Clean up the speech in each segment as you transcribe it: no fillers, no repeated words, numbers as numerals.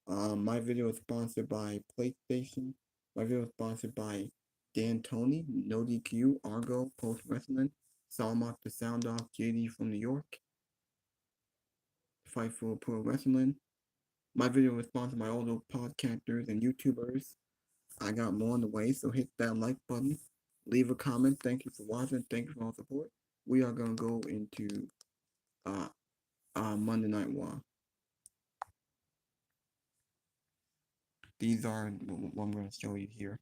My video is sponsored by PlayStation. My video is sponsored by Dan Tony, No DQ, Argo, Post Wrestling, Salmok the Sound Off, JD from New York, Fightful Pro Wrestling. My video was sponsored by all those podcasters and YouTubers. I got more on the way, so hit that like button. Leave a comment. Thank you for watching. Thank you for all the support. We are gonna go into uh Monday Night Raw. These are what I'm gonna show you here.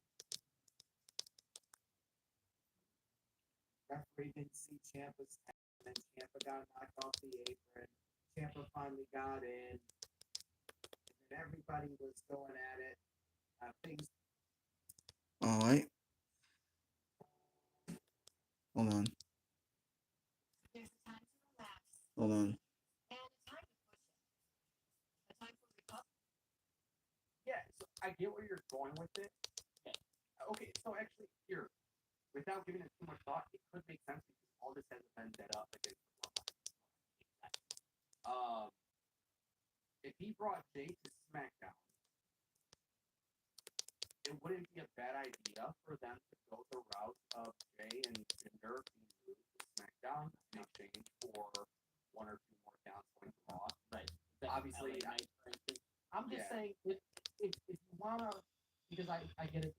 Referee didn't see Ciampa's tap, and then Ciampa got knocked off the apron. Ciampa finally got in, and then everybody was going at it. Things. All right. Hold on. Hold on. Yeah, so I get where you're going with it. Okay, so actually, here, without giving it too much thought, it could make sense because all this hasn't been set up against the if he brought Jay to SmackDown, it wouldn't be a bad idea for them to go the route of Jay and Jinder being moved to SmackDown in exchange for one or two more counts going to Raw. Right. Obviously, I'm just saying if you wanna, because I get it.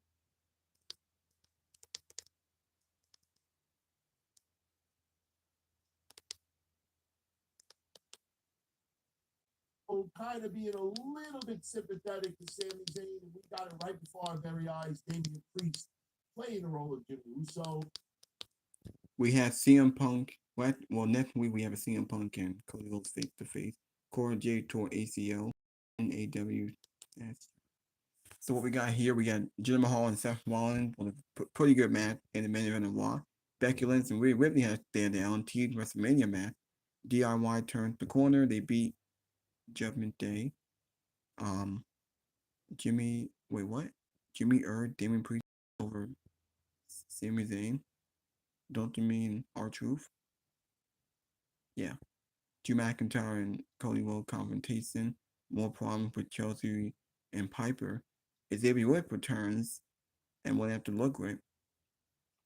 Kind of being a little bit sympathetic to Sami Zayn, and we got it right before our very eyes. Damian Priest playing the role of Jimmy Uso. We have CM Punk. Well, next week we have a CM Punk and Cody Rhodes face to face. Cora J tore ACL in AWS. So what we got here, we got Jinder Mahal and Seth Rollins with a pretty good match in the main event of Raw. Becky Lynch and Rhea Ripley had to stand down. Team WrestleMania match. DIY turned the corner. They beat Judgment Day. Jimmy Damian Priest over Sami Zayn. Don't you mean R-Truth? Yeah. Drew McIntyre and Cody Rhodes confrontation. More problems with Chelsea and Piper. Xavier Woods returns and won't have to look great.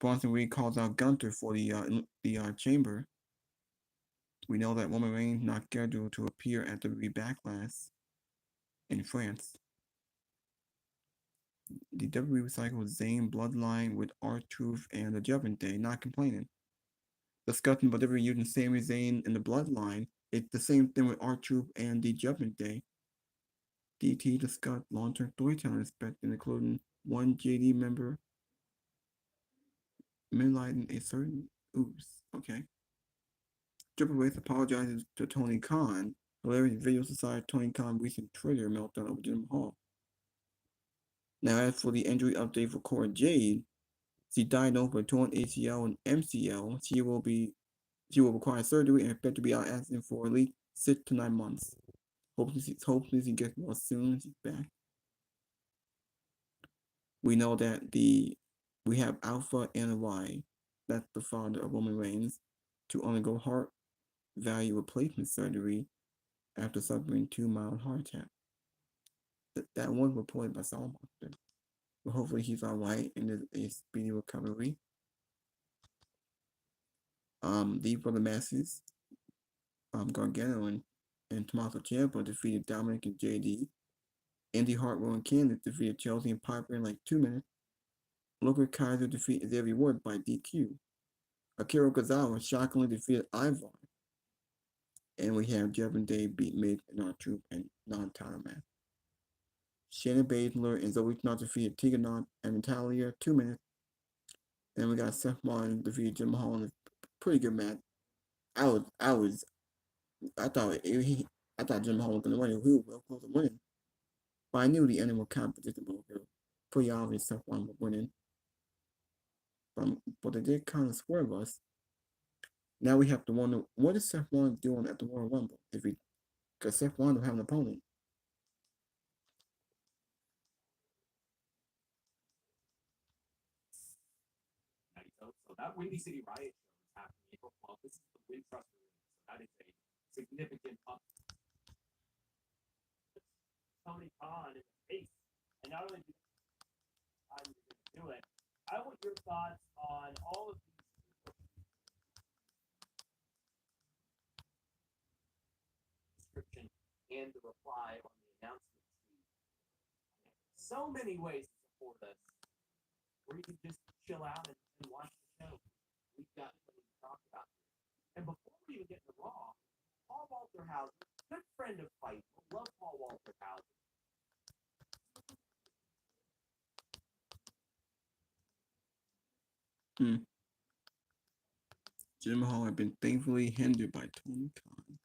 Bronson Reed calls out Gunther for the chamber. We know that Roman Reigns not scheduled to appear at the Backlash in France. The WWE recycled Zayn bloodline with R-Truth and the Judgment Day, not complaining. Discussing about WWE using Sami Zayn in the bloodline, it's the same thing with R-Truth and the Judgment Day. DT discussed long-term storytelling aspects, including one JD member midlighting a certain okay. Triple H apologizes to Tony Khan. Hilarious video society Tony Khan recent Twitter meltdown over Jinder Mahal. Now, as for the injury update for Cora Jade, she diagnosed with torn ACL and MCL. She will require surgery and expect to be out acting for at least 6 to 9 months. Hopefully she gets well soon. She's back. We know that we have Alpha and Y, that's the father of Roman Reigns, to undergo heart value replacement surgery after suffering 2 mild heart attack. That was reported by Solomon. But hopefully he's alright and there's a speedy recovery. These were the matches. Gargano and Tommaso Ciampa defeated Dominic and JD. Andy Hartwell and Candice defeated Chelsea and Piper in like 2 minutes. Luca Kaiser defeated Xavier Woods by DQ. Akira Tozawa shockingly defeated Ivar. And we have Judgment Day beat Miz and R-Truth and non-title match. Shayna Baszler and Zoe Stark defeated Tegan and Natalia 2 minutes. And we got Seth Rollins defeated Jim Mahal in a pretty good match. I thought Jim Mahal was gonna win. He was real close to winning. But I knew the ending was kind of predictable. It was pretty obvious Seth Rollins was winning. But they did kind of swerve us. Now we have to wonder, what is Seth Rollins doing at the Royal Rumble? Because Seth Rollins will have an opponent. So that Windy City Riot show is happening April 12th. This is the Wintrust Arena, so that is a significant up. So Tony Khan in the face. And not only did I do it, I want your thoughts on all of these description and the reply on the announcement sheet. So many ways to support us, where you can just chill out and watch the show. We've got plenty to talk about. And before we even get to Raw, Paul Walter Hauser, good friend of Fightful, love Paul Walter Hauser. Jim Hall had been thankfully hindered by Tony Khan.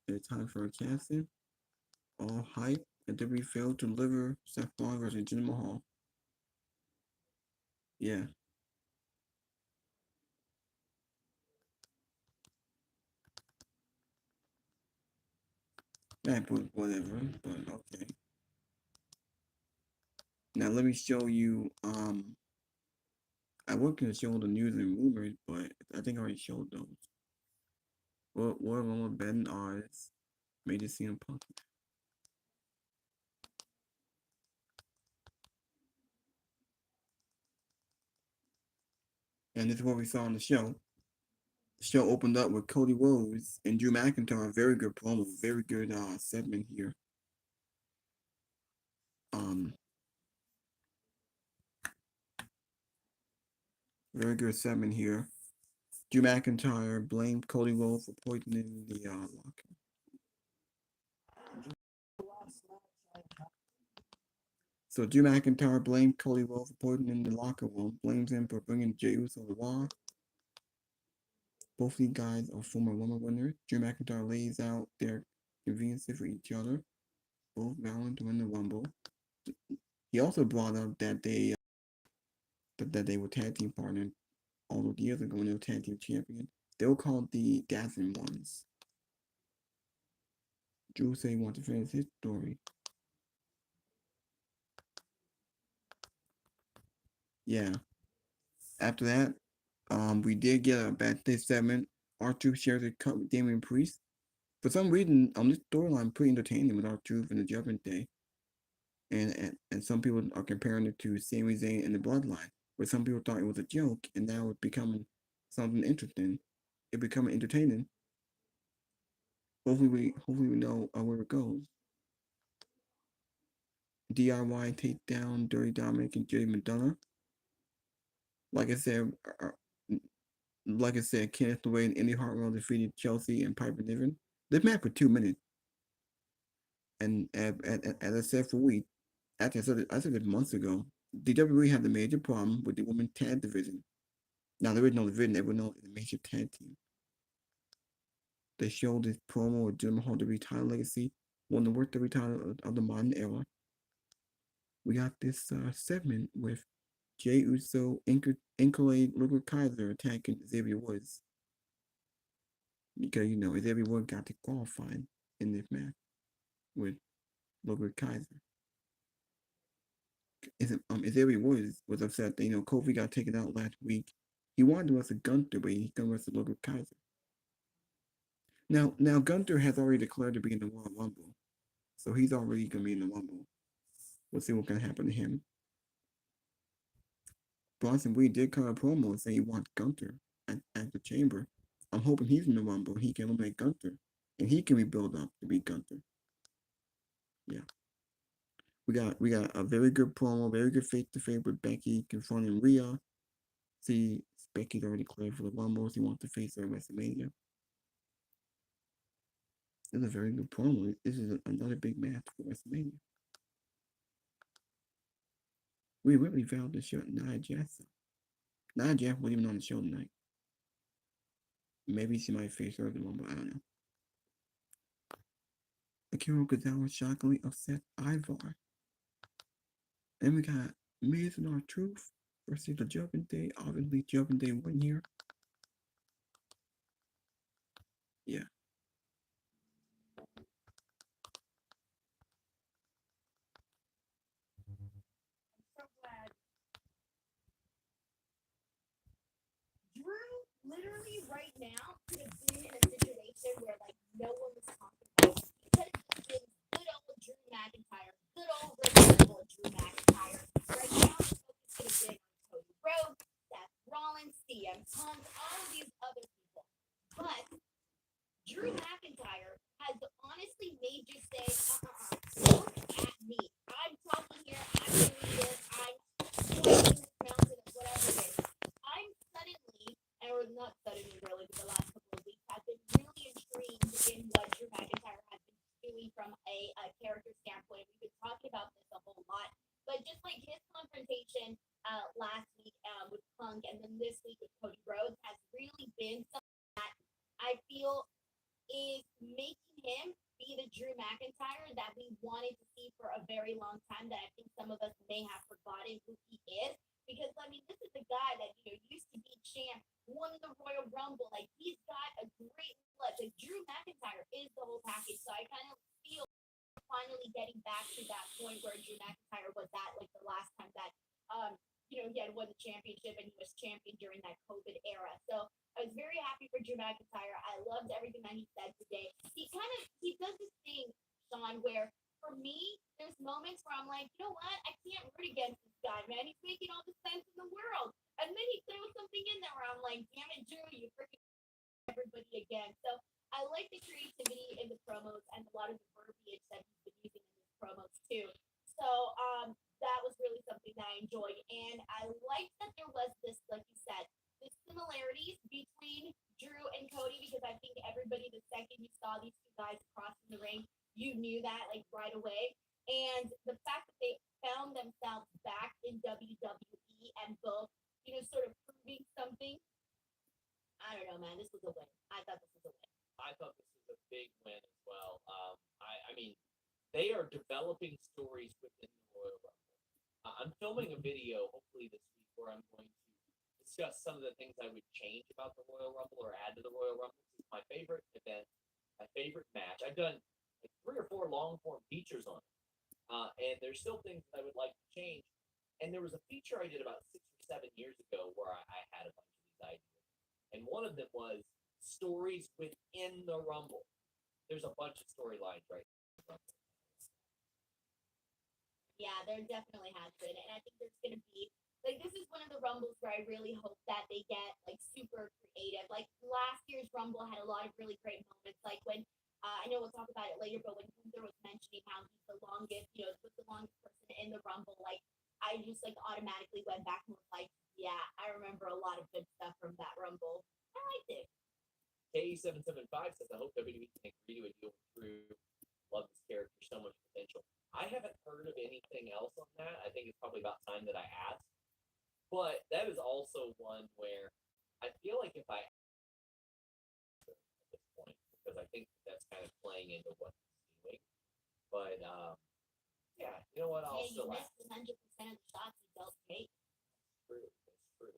It's time for a casting. All hype, and WWE failed to deliver Seth Rollins versus Jinder Mahal. Yeah. Yeah, but whatever, but okay. Now let me show you, I was gonna show the news and rumors, but I think I already showed those. What of them were betting odds made it seem Punk. And this is what we saw on the show. The show opened up with Cody Rhodes and Drew McIntyre. Very good promo, very good segment here. Very good segment here. Drew McIntyre blamed Cody Rhodes for poisoning the locker. So Drew McIntyre blamed Cody Rhodes for poisoning the locker room, blames him for bringing Jey Uso to Raw. Both these guys are former Rumble winners. Drew McIntyre lays out their conveniences for each other, both vowing to win the Rumble. He also brought up that they were tag team partners all those years ago when they were tag team champions. They were called the Dazzling Ones. Drew said he wanted to finish his story. Yeah. After that, we did get a backstage segment. R-Truth shares a cut with Damian Priest. For some reason, on this storyline, pretty entertaining with R-Truth and the Judgment Day. And some people are comparing it to Sami Zayn and the Bloodline, where some people thought it was a joke, and now it's becoming something interesting. It becoming entertaining. Hopefully we know where it goes. DIY takedown, Dirty Dominic and Jay Madonna. Like I said, Kenneth Ray and Indy Hartwell defeated Chelsea and Piper Niven. This match for 2 minutes. And as I said for weeks, actually I said it months ago, the WWE had the major problem with the women's tag division. Now there is no division, everyone knows it's a major tag team. They showed this promo with Jim Mahal WWE title legacy, one of the worst WWE title of the modern era. We got this segment with Jey Uso, Inculate, Ludwig Kaiser attacking Xavier Woods. Because, Xavier Woods got to qualify in this match with Ludwig Kaiser. Xavier Woods was upset that, Kofi got taken out last week. He wanted to wrestle Gunther, but he's going to wrestle Ludwig Kaiser. Now Gunther has already declared to be in the Royal Rumble. So he's already going to be in the Rumble. We'll see what's going to happen to him. Bronson Reed did cut a promo and say he wants Gunther at the Chamber. I'm hoping he's in the Rumble. He can eliminate Gunther. And he can be built up to be Gunther. Yeah. We got a very good promo, very good face-to-face with Becky confronting Rhea. See, Becky's already cleared for the Rumble. He wants to face her at WrestleMania. This is a very good promo. This is another big match for WrestleMania. We really failed to show Nia Jax. Nia Jax wasn't even on the show tonight. Maybe she might face her at the Rumble. I don't know. Akira Tozawa shockingly upset Ivar. And we got Miz and R-Truth versus the Judgment Day. Obviously, Judgment Day won here. Yeah. I'm so glad. Drew, literally right now, could have been in a Drew McIntyre has honestly made you say, look at me. I'm talking here, I'm doing this, I'm climbing this mountain, whatever it is. I'm suddenly, or not suddenly really, but the last couple of weeks, I've been really intrigued in what Drew McIntyre has been doing from a character standpoint. We've been talking about this a whole lot. But just like his confrontation last week with Punk and then this week with Cody Rhodes has really been something that I feel is making him be the Drew McIntyre that we wanted to see for a very long time, that I think some of us may have forgotten who he is. Because, I mean, this is the guy that, used to be champ, won the Royal Rumble. Like, he's got a great look. Like, Drew McIntyre is the whole package. So I kind of feel finally getting back to that point where Drew McIntyre was at, like, the last time that, he had won the championship and he was champion during that COVID era. So I was very happy for Drew McIntyre. I loved everything that he said today. He does this thing, Sean, where for me, there's moments where I'm like, you know what? I can't root against this guy, man. He's making all the sense in the world. And then he throws something in there where I'm like, damn it, Drew, you freaking everybody again. So I like the creativity in the promos and a lot of the verbiage that he's been using in his promos too. So that was really something that I enjoyed. And I liked that there was this, like you said, the similarities between Drew and Cody, because I think everybody, the second you saw these two guys crossing the ring, you knew that like right away. And the fact that they found themselves back in WWE and both, sort of proving something. I don't know, man. This was a win. I thought this was a win. I thought this was a big win as well. I mean, they are developing stories within the Royal Rumble. I'm filming a video, hopefully this week, where I'm going to discuss some of the things I would change about the Royal Rumble or add to the Royal Rumble. This is my favorite event, my favorite match. I've done like 3 or 4 long-form features on it, and there's still things that I would like to change. And there was a feature I did about 6 or 7 years ago where I had a bunch of these ideas, and one of them was stories within the Rumble. There's a bunch of storylines right now. Yeah, there definitely has been. And I think there's going to be, like, this is one of the Rumbles where I really hope that they get, like, super creative. Like, last year's Rumble had a lot of really great moments. Like, when, I know we'll talk about it later, but when Gunther was mentioning how he's the longest, was the longest person in the Rumble, like, I just, like, automatically went back and was like, yeah, I remember a lot of good stuff from that Rumble. I liked it. K775 says, I hope WWE can agree to a deal with Drew. Love this character, so much potential. I haven't heard of anything else on that. I think it's probably about time that I asked. But that is also one where I feel like if I ask at this point, because I think that's kind of playing into what he's doing. But yeah, you know what? I'll still ask. You missed 100% of the shots he dealt Kate. That's true.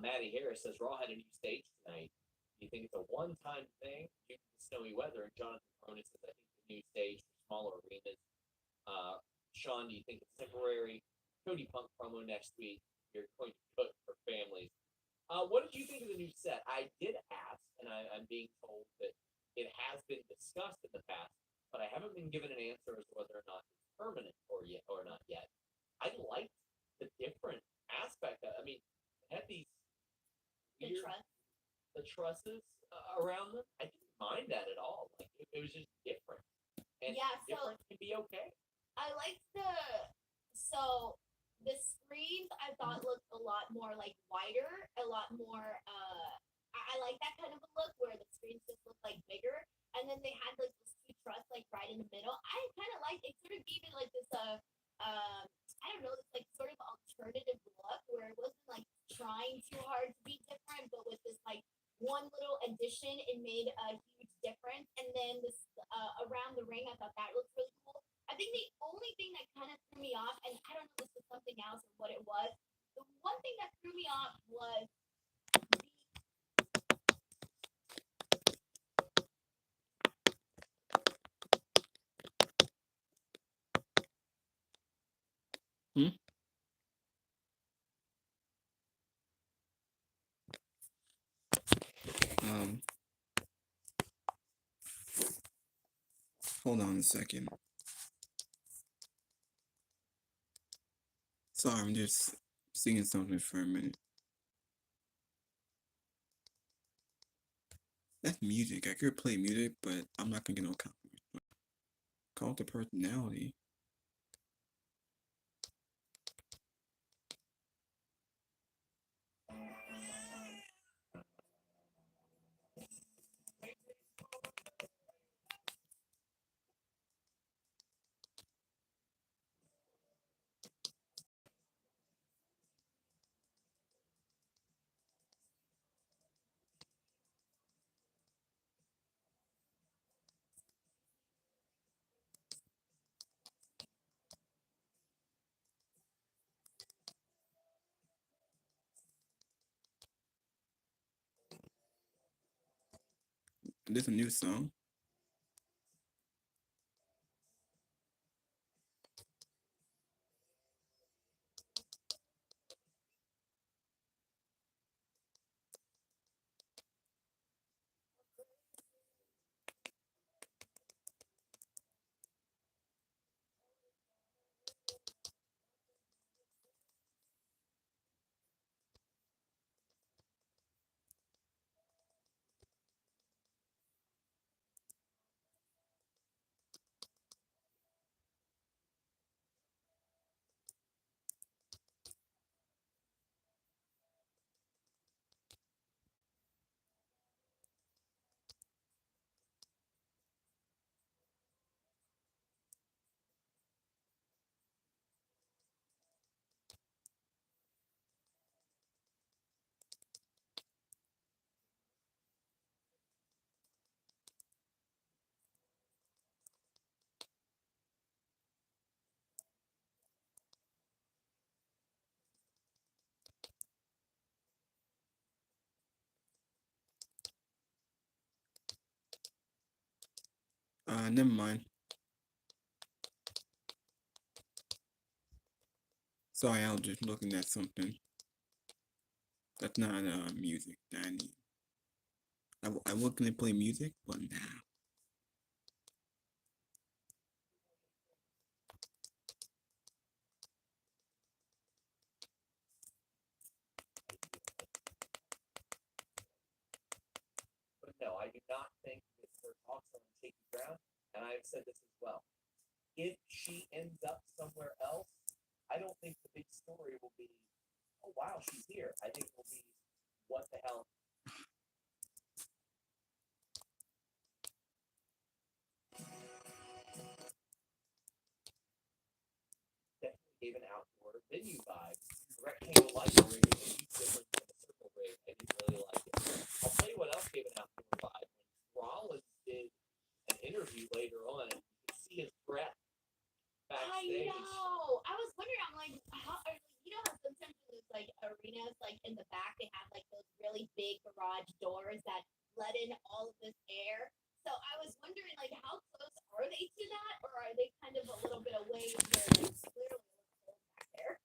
Maddie Harris says Raw had a new stage tonight. Do you think it's a one-time thing due to the snowy weather? And Jonathan Cronin says, I think the new stage for smaller arenas. Sean, do you think it's temporary? Cody Punk promo next week. You're going to cook for families. What did you think of the new set? I did ask, and I'm being told that it has been discussed in the past, but I haven't been given an answer as to whether or not it's permanent or not yet. I liked the different aspect. I mean, it had these weird, the trusses around them. I didn't mind that at all. Like it was just different. And yeah, so different can be okay. I liked the screens I thought looked a lot more like wider, a lot more I like that kind of a look where the screens just look like bigger, and then they had like this 2 truss like right in the middle. I kind of liked it. Sort of gave it like this I don't know, this like sort of alternative look where it wasn't like trying too hard to be different, but with this like one little addition, it made a huge difference. And then this around the ring, I thought that looked really cool. I think the only thing that kind of threw me off, and I don't know if this was something else or what it was, the one thing that threw me off was Hold on a second. Sorry, I'm just seeing something for a minute. That's music. I could play music, but I'm not gonna get no copyright. Call it the personality. There's a new song. Never mind. Sorry, I was just looking at something. That's not music that I need. I was gonna play music, but nah. But no, I do not think that her talks are on shaky ground, and I've said this as well. If she ends up somewhere else, I don't think the big story will be, oh wow, she's here. I think it will be, what the hell? Definitely gave an outdoor venue vibe. The rectangle light ring is a huge difference from the circle ring. I didn't really like it. I'll tell you what else gave an outdoor vibe. When Rollins did an interview later on, and you could see his breath backstage. I know. I was wondering. I'm like, how are you know how sometimes in those like arenas, like in the back, they have like those really big garage doors that let in all of this air. So I was wondering, like, how close are they to that, or are they kind of a little bit away where it's clearly a little cold back there?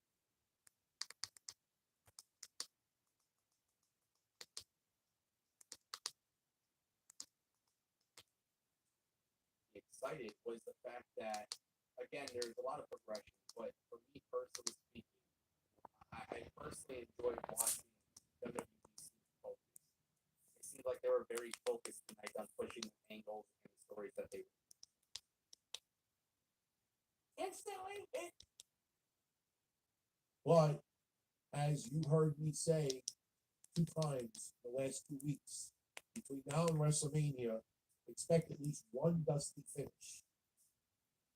Excited was the fact that, again, there's a lot of progression, but for me personally speaking, I personally enjoyed watching WWE focus. It seemed like they were very focused tonight on pushing the angles and the stories that they were. Instantly, But as you heard me say 2 times the last 2 weeks, between now and WrestleMania, expect at least one dusty finish.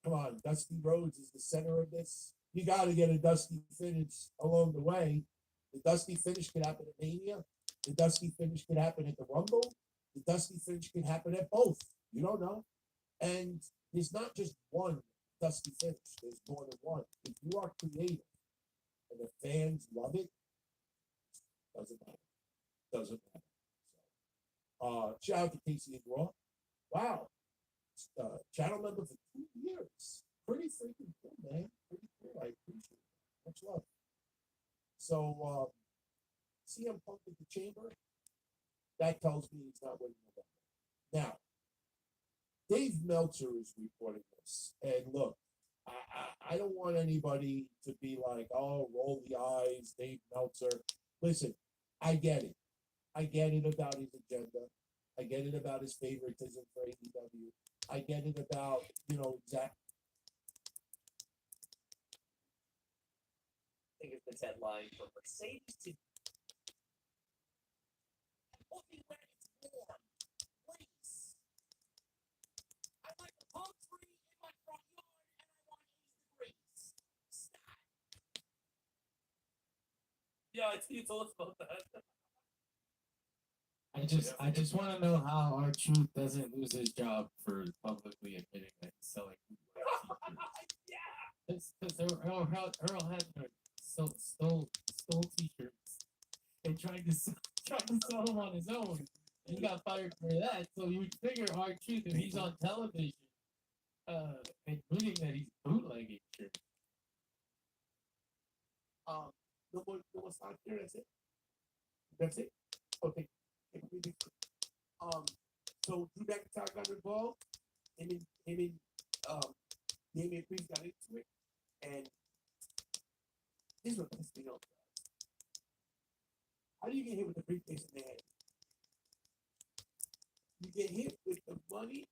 Come on, Dusty Rhodes is the center of this. You got to get a dusty finish along the way. The dusty finish could happen at Mania. The dusty finish could happen at the Rumble. The dusty finish could happen at both. You don't know. And there's not just one dusty finish. There's more than one. If you are creative and the fans love it, doesn't matter. Doesn't matter. So, shout out to Casey and Raw. Wow. Channel member for 2 years. Pretty freaking cool, man. Pretty cool. I appreciate it. Much love. So, CM Punk at the Chamber, that tells me he's not winning November. Now, Dave Meltzer is reporting this. And look, I don't want anybody to be like, oh, roll the eyes, Dave Meltzer. Listen, I get it. I get it about his agenda. I get it about his favoritism for AEW. I get it about, exact. I think it's the headline for Mercedes to Put me where it's warm, please. I like a palm tree in my front yard, and I want 80 degrees. Stop. yeah, it's all about that. I just want to know how our truth doesn't lose his job for publicly admitting that he's selling t-shirts. Because Earl Hebner stole t-shirts and tried to sell them on his own. And he got fired for that. So you would figure our truth if he's on television, admitting that he's bootlegging shirts. No more sound here. That's it. Okay. So Drew McIntyre got involved, and Damian Priest got into it, and this is what pissed me off. How do you get hit with the briefcase in the head? You get hit with the money.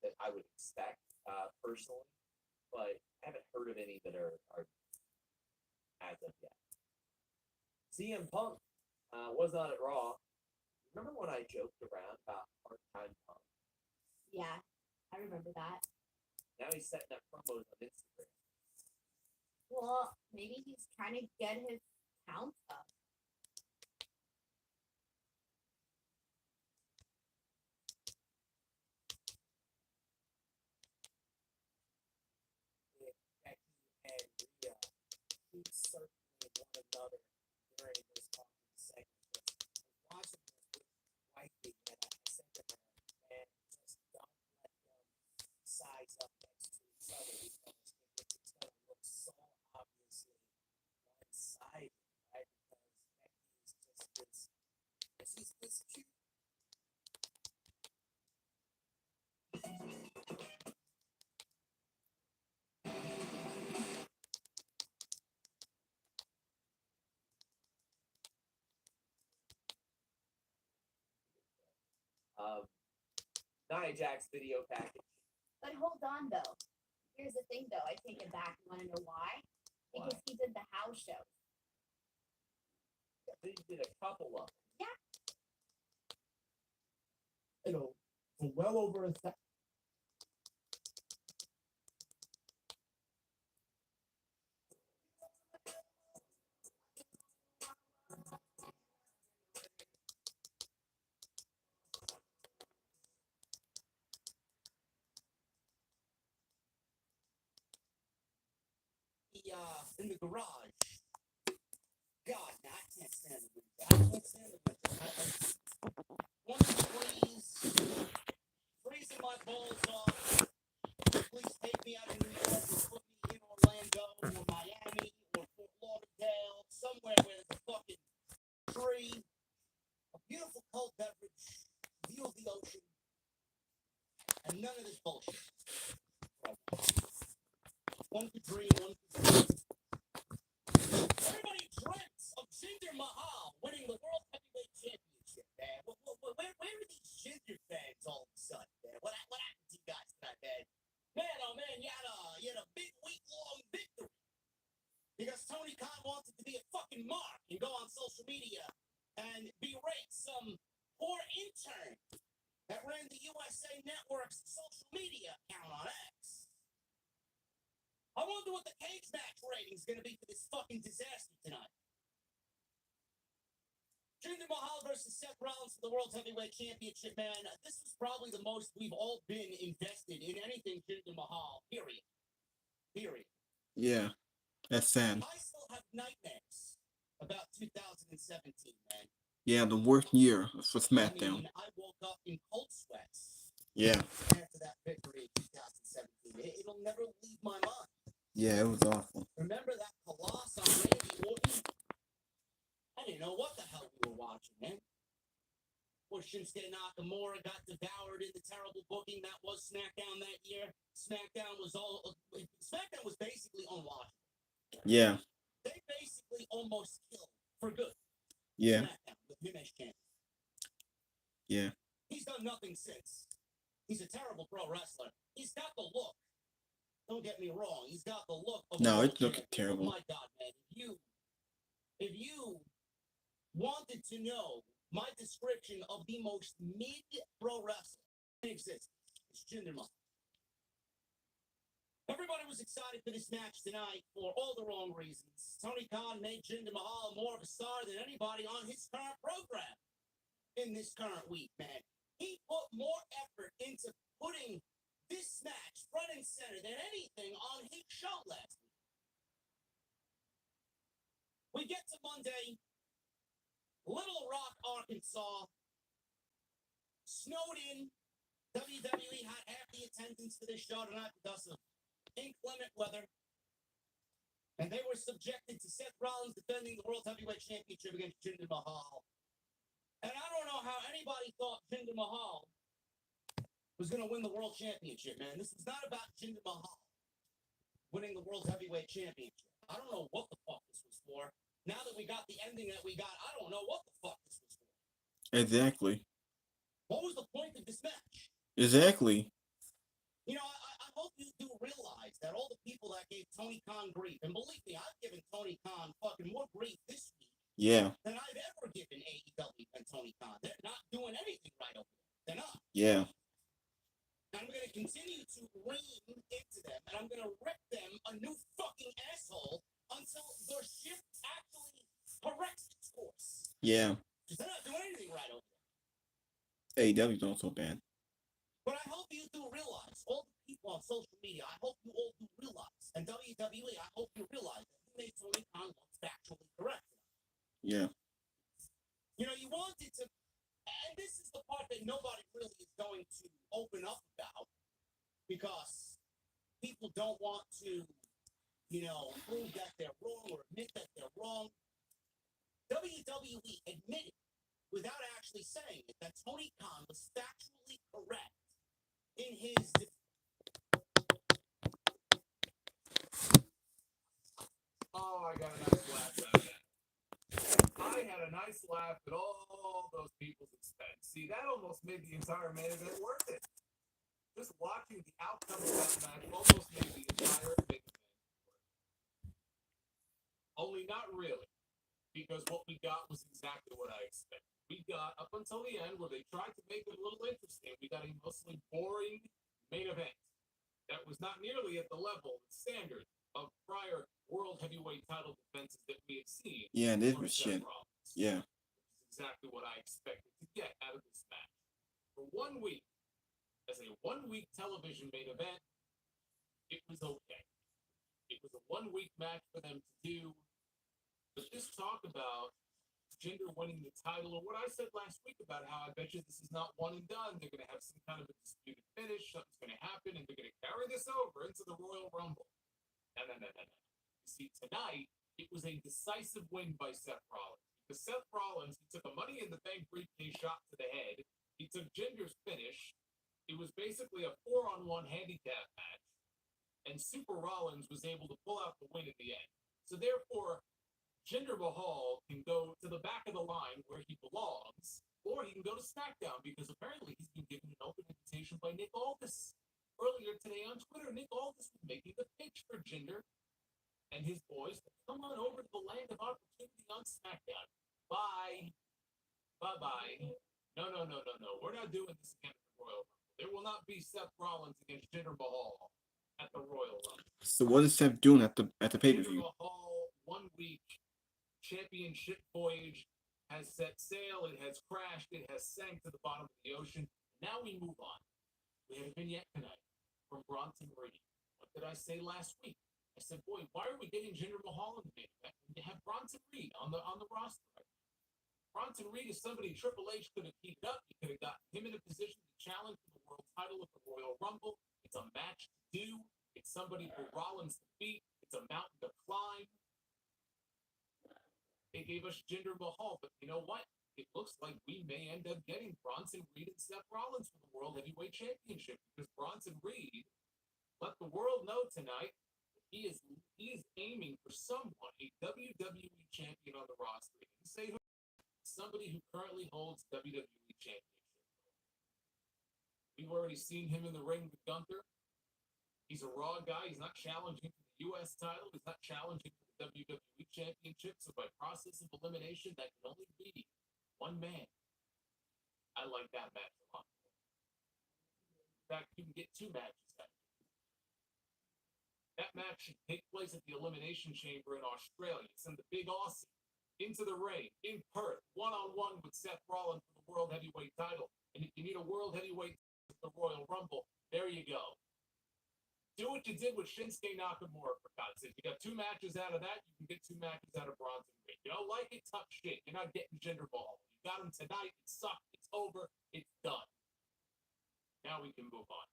That I would expect personally, but I haven't heard of any that are as of yet. CM Punk was not at Raw. Remember when I joked around about part-time Punk? Yeah, I remember that. Now he's setting up promos on Instagram. Well, maybe he's trying to get his count up. And keep circling one another during this talking segment. I was watching this with wifey, and I said to her, man, just don't let them size up next to each other because it's going to look so obviously one-sided, right? Because Becky is just this cute. Nia Jax video package. But hold on, though. Here's the thing, though. I take it back. You want to know why? Because he did the house show. He did a couple of them. For well over 1,000. In the garage. God, no, I can't stand the winter. I can't stand the winter. One of the freezing my balls off. Please take me out of New York and put me in Orlando or Miami or Fort Lauderdale, somewhere where there's a fucking tree, a beautiful cold beverage, view of the ocean, and none of this bullshit. One could dream, one could dream. Everybody dreams of Jinder Mahal winning the World Heavyweight Championship, man. Where are these Jinder fans all of a sudden, man? What happened to you guys tonight, man? Man, oh man, you had a big week-long victory. Because Tony Khan wanted to be a fucking mark and go on social media and berate some poor intern that ran the USA Network's social media account on X. I wonder what the cage match rating is going to be for this fucking disaster tonight. Jinder Mahal versus Seth Rollins for the World Heavyweight Championship, man. This is probably the most we've all been invested in anything Jinder Mahal, period. Yeah, that's sad. I still have nightmares about 2017, man. Yeah, the worst year for SmackDown. I woke up in cold sweats. Yeah. After that victory in 2017. It'll never leave my mind. Yeah, it was awful. Remember that coloss on Randy Orton? I I didn't know what the hell we were watching, man. Poor Shinsuke Nakamura got devoured in the terrible booking that was SmackDown that year. SmackDown was basically unwatchable. Yeah. They basically almost killed for good. Yeah. SmackDown with him as champion. Yeah. He's done nothing since. He's a terrible pro wrestler. He's got the look. Don't get me wrong. He's got the look of No, a it's looking champion. terrible. Oh my God, man! If you wanted to know my description of the most mid pro wrestler that exists, it's Jinder Mahal. Everybody was excited for this match tonight for all the wrong reasons. Tony Khan made Jinder Mahal more of a star than anybody on his current program in this current week, man. He put more effort into putting this match front and center than anything on his show last week. We get to Monday, Little Rock, Arkansas, snowed in. WWE had half the attendance for this show tonight because of inclement weather. And they were subjected to Seth Rollins defending the World Heavyweight Championship against Jinder Mahal. And I don't know how anybody thought Jinder Mahal was going to win the World Championship, man. This was not about Jinder Mahal winning the World Heavyweight Championship. I don't know what the fuck this was for. Now that we got the ending that we got, I don't know what the fuck this was for. Exactly. What was the point of this match? Exactly. You know, I hope you do realize that all the people that gave Tony Khan grief, and believe me, I've given Tony Khan fucking more grief this week Yeah. than I've ever given AEW and Tony Khan. They're not doing anything right over there. They're not. Yeah. And I'm going to continue to ream into them, and I'm going to rip them a new fucking asshole until their ship actually corrects its course. Yeah. Because they're not doing anything right over there. AEW's not so bad. But I hope you do realize, all the people on social media, I hope you all do realize, and WWE, I hope you realize that you made Tony Khan look factually correct. Yeah. You know, you wanted to, and this is the part that nobody really is going to open up about, because people don't want to, you know, prove that they're wrong or admit that they're wrong. WWE admitted, without actually saying it, that Tony Khan was factually correct in his Oh, I got a nice laugh out of that. I had a nice laugh at all those people's expense. See, that almost made the entire main event worth it. Just watching the outcome of that match almost made the entire main event worth it. Only not really, because what we got was exactly what I expected. We got up until the end where they tried to make it a little interesting. We got a mostly boring main event that was not nearly at the level, the standard of prior world heavyweight title defenses that we had seen. Yeah, this from was Seth shit. Rollins. Yeah. Which is exactly what I expected to get out of this match. For 1 week, as a 1 week television main event, it was okay. It was a 1 week match for them to do. But this talk about Jinder winning the title, or what I said last week about how I bet you this is not one and done. They're going to have some kind of a disputed finish. Something's going to happen, and they're going to carry this over into the Royal Rumble. No. You see, tonight, it was a decisive win by Seth Rollins. Because Seth Rollins, he took a Money in the Bank briefcase shot to the head. He took Jinder's finish. It was basically a 4-on-1 handicap match. And Super Rollins was able to pull out the win at the end. So therefore, Jinder Mahal can go to the back of the line where he belongs, or he can go to SmackDown, because apparently he's been given an open invitation by Nick Aldis. Earlier today on Twitter, Nick Aldis was making the pitch for Jinder and his boys to come on over to the land of opportunity on SmackDown. Bye. Bye-bye. No. We're not doing this again at the Royal Rumble. There will not be Seth Rollins against Jinder Mahal at the Royal Rumble. So what is Seth doing at the pay-per-view? Jinder Mahal, 1 week championship voyage has set sail. It has crashed. It has sank to the bottom of the ocean. Now we move on. We had a vignette tonight from Bronson Reed. What did I say last week? I said, boy, why are we getting Jinder Mahal in the main event when you have Bronson Reed on the roster right now? Bronson Reed is somebody Triple H could have kept up. He could have gotten him in a position to challenge for the world title at the Royal Rumble. It's a match to do. It's somebody for Rollins to beat. It's a mountain to climb. They gave us push Jinder Mahal, but you know what? It looks like we may end up getting Bronson Reed and Seth Rollins for the World Heavyweight Championship because Bronson Reed let the world know tonight that he is aiming for someone, a WWE champion on the roster. He didn't say who, somebody who currently holds WWE championship. We've already seen him in the ring with Gunther. He's a Raw guy. He's not challenging for the U.S. title. He's not challenging for the WWE championship. So by process of elimination, that can only be one man. I like that match a lot. In fact, you can get two matches out of it. That match should take place at the Elimination Chamber in Australia. Send the Big Aussie into the ring in Perth, one-on-one with Seth Rollins for the World Heavyweight title. And if you need a World Heavyweight for the Royal Rumble, there you go. Do what you did with Shinsuke Nakamura, for God's sake. You got two matches out of that, you can get two matches out of Bronson Reed. You don't like it, tough shit. You're not getting Jinder Mahal. You got him tonight, it sucked, it's over, it's done. Now we can move on.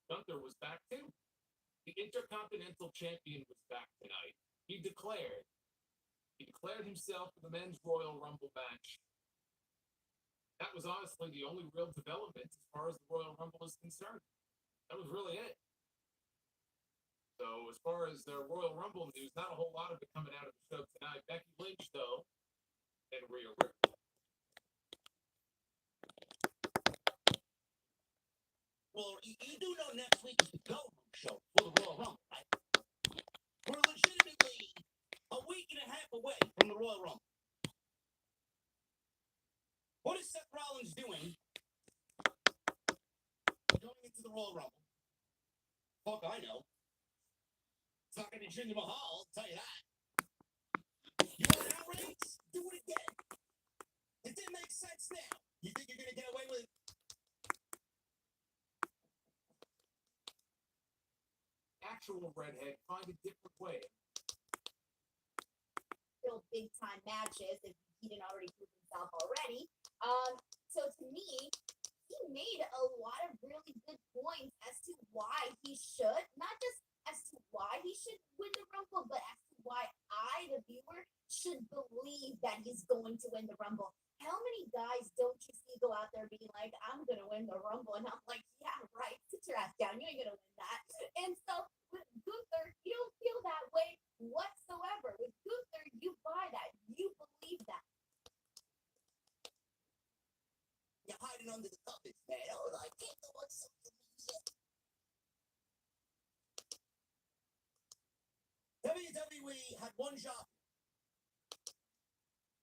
Gunther was back too. The Intercontinental Champion was back tonight. He declared himself for the Men's Royal Rumble match. That was honestly the only real development as far as the Royal Rumble is concerned. That was really it. So as far as the Royal Rumble news, not a whole lot of it coming out of the show tonight. Becky Lynch, though, and Rhea Ripley. Well, you do know next week is the go-home show for the Royal Rumble, right? We're legitimately a week and a half away from the Royal Rumble. What is Seth Rollins doing going into the Royal Rumble? Fuck, I know. Talking to Jinder Mahal, I'll tell you that. You want an outrage? Do it again. It didn't make sense now. You think you're gonna get away with it? Actual redhead, find a different way. Real big time matches if he didn't already prove himself already. So to me, he made a lot of really good points as to why he should, not just as to why he should win the Rumble, but as to why I, the viewer, should believe that he's going to win the Rumble. How many guys don't you see go out there being like, I'm going to win the Rumble? And I'm like, yeah, right. Sit your ass down. You ain't going to win that. And so with Gunther, you don't feel that way whatsoever. With Gunther, you buy that. You believe that. You're hiding under the covers, man. Oh, I can't go on social media. WWE had one job: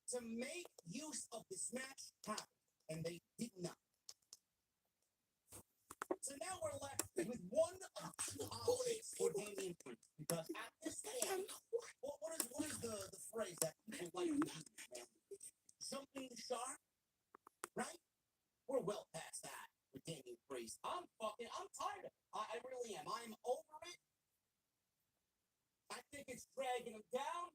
to make use of this match happen, and they did not. So now we're left with one option for Damian Priest, because at this point, what is the phrase that people like to use, man? Jumping the shark, right? We're well past that with Damian Priest. I'm tired of it. I really am. I'm over it. I think it's dragging him down,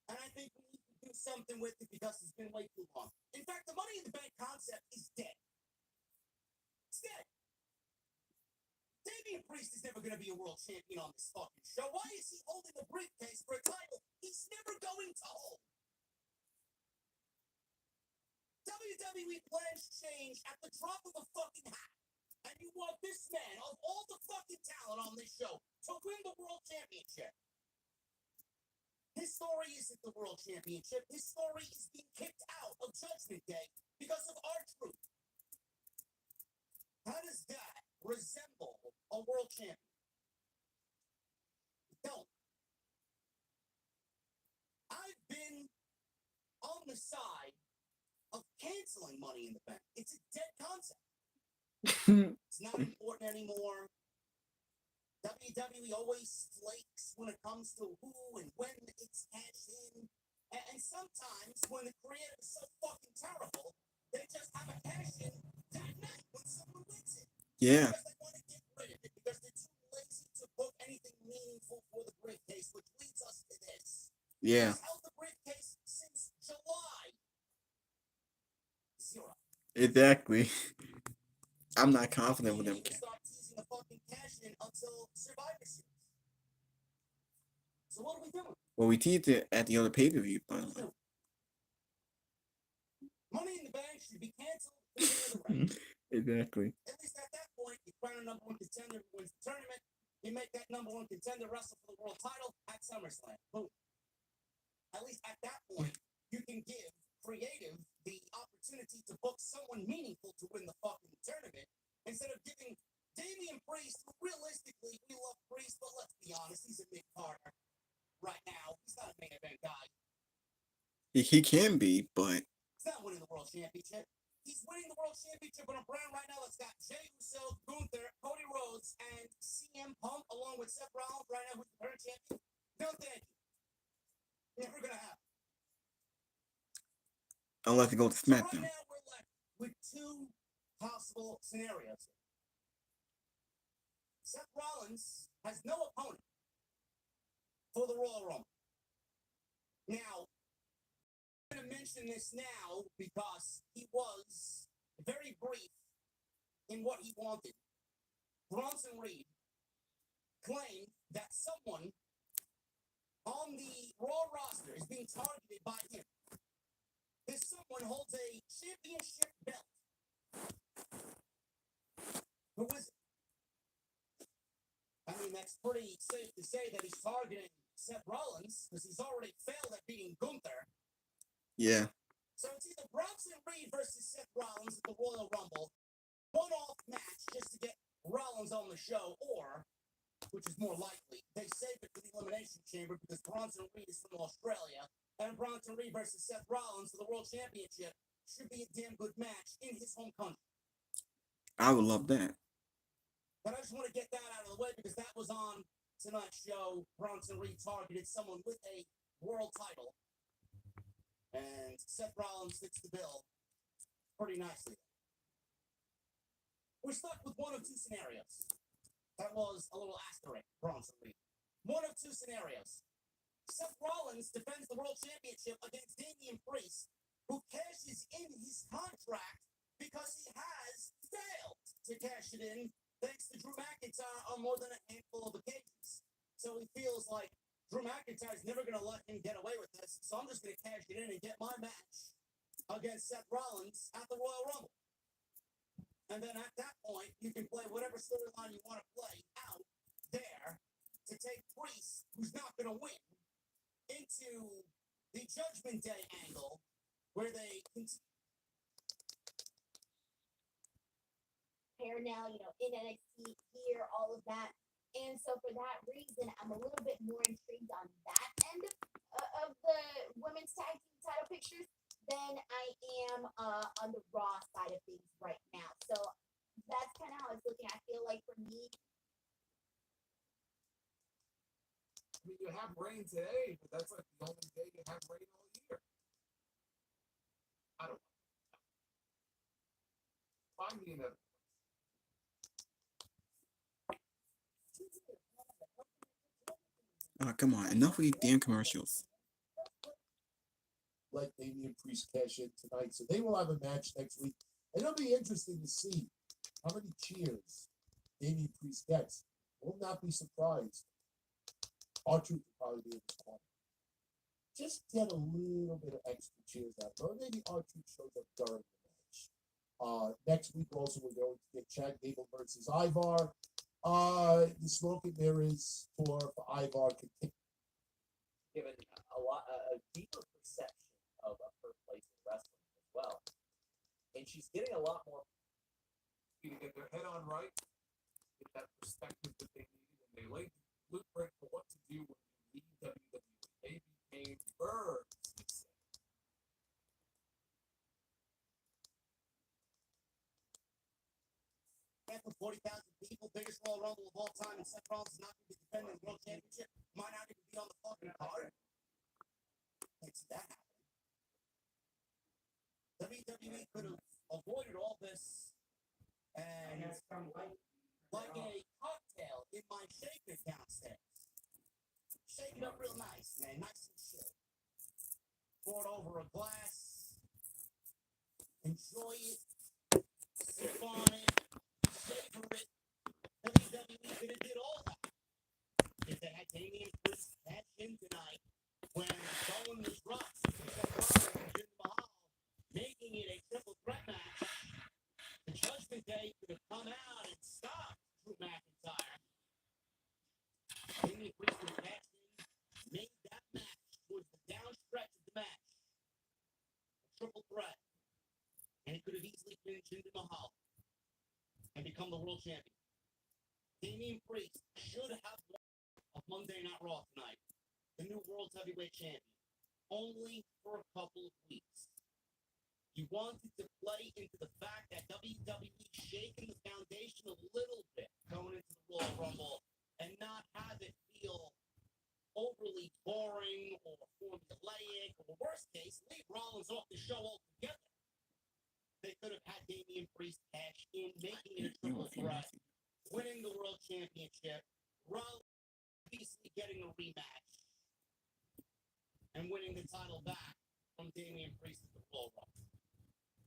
and I think we need to do something with it because it's been way too long. In fact, the Money in the Bank concept is dead. It's dead. Damian Priest is never going to be a world champion on this fucking show. Why is he holding a briefcase for a title he's never going to hold? WWE plans change at the drop of a fucking hat. And you want this man, of all the fucking talent on this show, to win the world championship. His story isn't the world championship. His story is being kicked out of Judgment Day because of R-Truth. How does that resemble a world champion? Don't. I've been on the side of canceling Money in the Bank. It's a dead concept. It's not important anymore. WWE always flakes when it comes to who and when it's cashed in. And sometimes when the creative is so fucking terrible, they just have a cash in that night when someone wins it. Yeah. Because they want to get rid of it, because they're too lazy to book anything meaningful for the briefcase, which leads us to this. Yeah. He's held the briefcase since July. Zero. Exactly. I'm not confident with them. Start teasing a fucking cash in until Survivor Series. So what are we doing? Well, we teased it at the other pay-per-view, by the way. Money in the Bank should be canceled for the reign. Exactly. At least at that point, you crown a number one contender who wins the tournament. You make that number one contender wrestle for the world title at SummerSlam. Boom. At least at that point, you can give creative the opportunity to book someone meaningful to win the fucking tournament instead of giving Damian Priest. Realistically, we love Priest, but let's be honest, he's a mid-carder right now. He's not a main event guy. He can be, but He's not winning the world championship. He's winning the world championship on a brand right now that's got Jey Uso, Gunther, Cody Rhodes, and CM Punk, along with Seth Rollins right now, who's the current champion. No, thank you. Never gonna happen. unless it goes to So right SmackDown. now we're left with two possible scenarios. Seth Rollins has no opponent for the Royal Rumble. Now, I'm going to mention this now because he was very brief in what he wanted. Bronson Reed claimed that someone on the Raw roster is being targeted by him. This someone holds a championship belt. Who is it? I mean, that's pretty safe to say that he's targeting Seth Rollins because he's already failed at beating Gunther. Yeah. So it's either Bronson Reed versus Seth Rollins at the Royal Rumble, one-off match just to get Rollins on the show, or, which is more likely, they save it for the Elimination Chamber because Bronson Reed is from Australia, and Bronson Reed versus Seth Rollins for the World Championship should be a damn good match in his home country. I would love that. But I just want to get that out of the way because that was on tonight's show. Bronson Reed targeted someone with a world title. And Seth Rollins fits the bill pretty nicely. We're stuck with one of two scenarios. That was a little asterisk, Bronson Reed. One of two scenarios. Seth Rollins defends the World Championship against Damian Priest, who cashes in his contract because he has failed to cash it in thanks to Drew McIntyre on more than a handful of occasions. So he feels like Drew McIntyre's never going to let him get away with this, so I'm just going to cash it in and get my match against Seth Rollins at the Royal Rumble. And then at that point, you can play whatever storyline you want to play out there to take Priest, who's not going to win, into the Judgment Day angle, where they continue. Now, in NXT here, all of that. And so for that reason, I'm a little bit more intrigued on that end of the women's tag team title pictures than I am on the Raw side of things right now. So that's kind of how it's looking. I feel like for me, I mean, you have rain today, but that's like the only day you have rain all year. I don't know. Find me another. Come on, enough with these damn commercials. Let Damian Priest cash in tonight. So they will have a match next week. And it'll be interesting to see how many cheers Damian Priest gets. Will not be surprised. R-Truth will probably be in his corner. Just get a little bit of extra cheers out. Or maybe R-Truth shows up during the match. Next week also we're going to get Chad Gable versus Ivar. The smoke and mirrors for Ivar continue. Given a deeper perception of her place in wrestling as well, and she's getting a lot more. To get their head on right, get that perspective that they needed, and they laid the blueprint for what to do when you leave WWE. They became birds. For 40,000 people, biggest Royal Rumble of all time, and Seth Rollins is not going to be defending the World Championship. Might not even be on the fucking card. Can't see that happening. WWE could have avoided all this and like a cocktail in my shaker downstairs. Shake it up real nice, man, nice and chill. Pour it over a glass. Enjoy it. Sip on it. Savor it. WWE could have did all that if they had Damian Priest cash in tonight when going was rough. Seth Rollins and Jinder Mahal making it a triple threat match. The Judgment Day could have come out and stopped Drew McIntyre. Damian Priest and Paxton made that match towards the down stretch of the match a triple threat, and it could have easily finished Jinder Mahal and become the world champion. Damian Priest should have won of Monday Night Raw tonight, the new world's heavyweight champion, only for a couple of weeks. He wanted to play into the fact that WWE shaking the foundation a little bit going into the Royal Rumble and not have it feel overly boring or formulaic, or worst case, leave Rollins off the show altogether. They could have had Damian Priest cash in, making it a triple threat, winning the world championship, Rollins obviously getting a rematch, and winning the title back from Damian Priest at the Royal Rumble.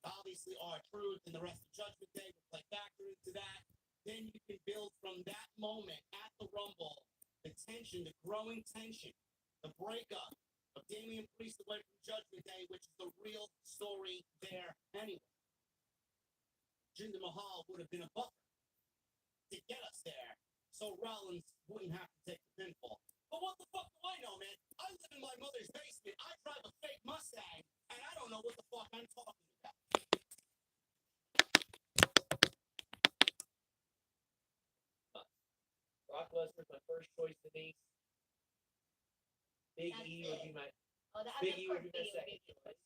Obviously, R-Truth and the rest of Judgment Day will play factor into that. Then you can build from that moment at the Rumble, the tension, the growing tension, the breakup of Damian Priest away from Judgment Day, which is the real story there anyway. Jinder Mahal would have been a buffer to get us there, so Rollins wouldn't have to take the pinfall. But what the fuck do I know, man? I live in my mother's basement, I drive a fake Mustang, and I don't know what the fuck I'm talking about. Brock Lesnar's my first choice, Denise. Big That's E would be it. my Oh, that Big of E would course be my Big E would second be choice.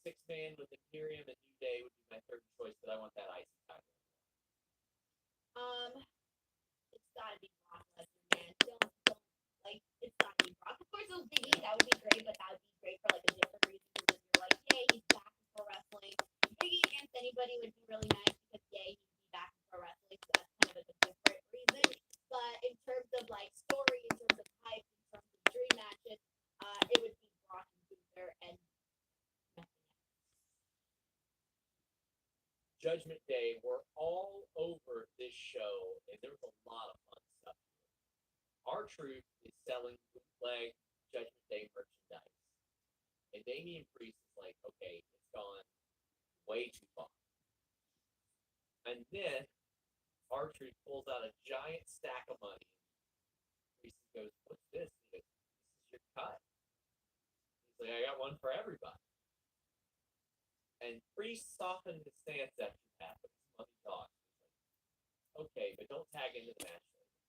Six-man with Imperium and New Day would be my third choice, but I want that IC title. It's gotta be Brock Lesnar, man. Don't like it's gotta be Brock. Of course, those Big E, that would be great, but that would be great for like a different reason. Because you're like, yay, he's back in pro wrestling. Big E against anybody would be really nice because yay, he'd be back in pro wrestling. So that's kind of like a different reason. But in terms of like story, in terms of hype, in terms of dream matches, it would be Brock and Gunther and nothing else. Judgment Day were all over this show, and there was a lot of fun stuff here. R-Truth is selling bootleg Judgment Day merchandise, and Damian Priest is like, okay, it's gone way too far. And then R-Truth pulls out a giant stack of money. Priest goes, what's this? He goes, this is your cut. He's like, I got one for everybody. And Priest softened his stance after that, but his money talks. He's like, okay, but don't tag into the match later.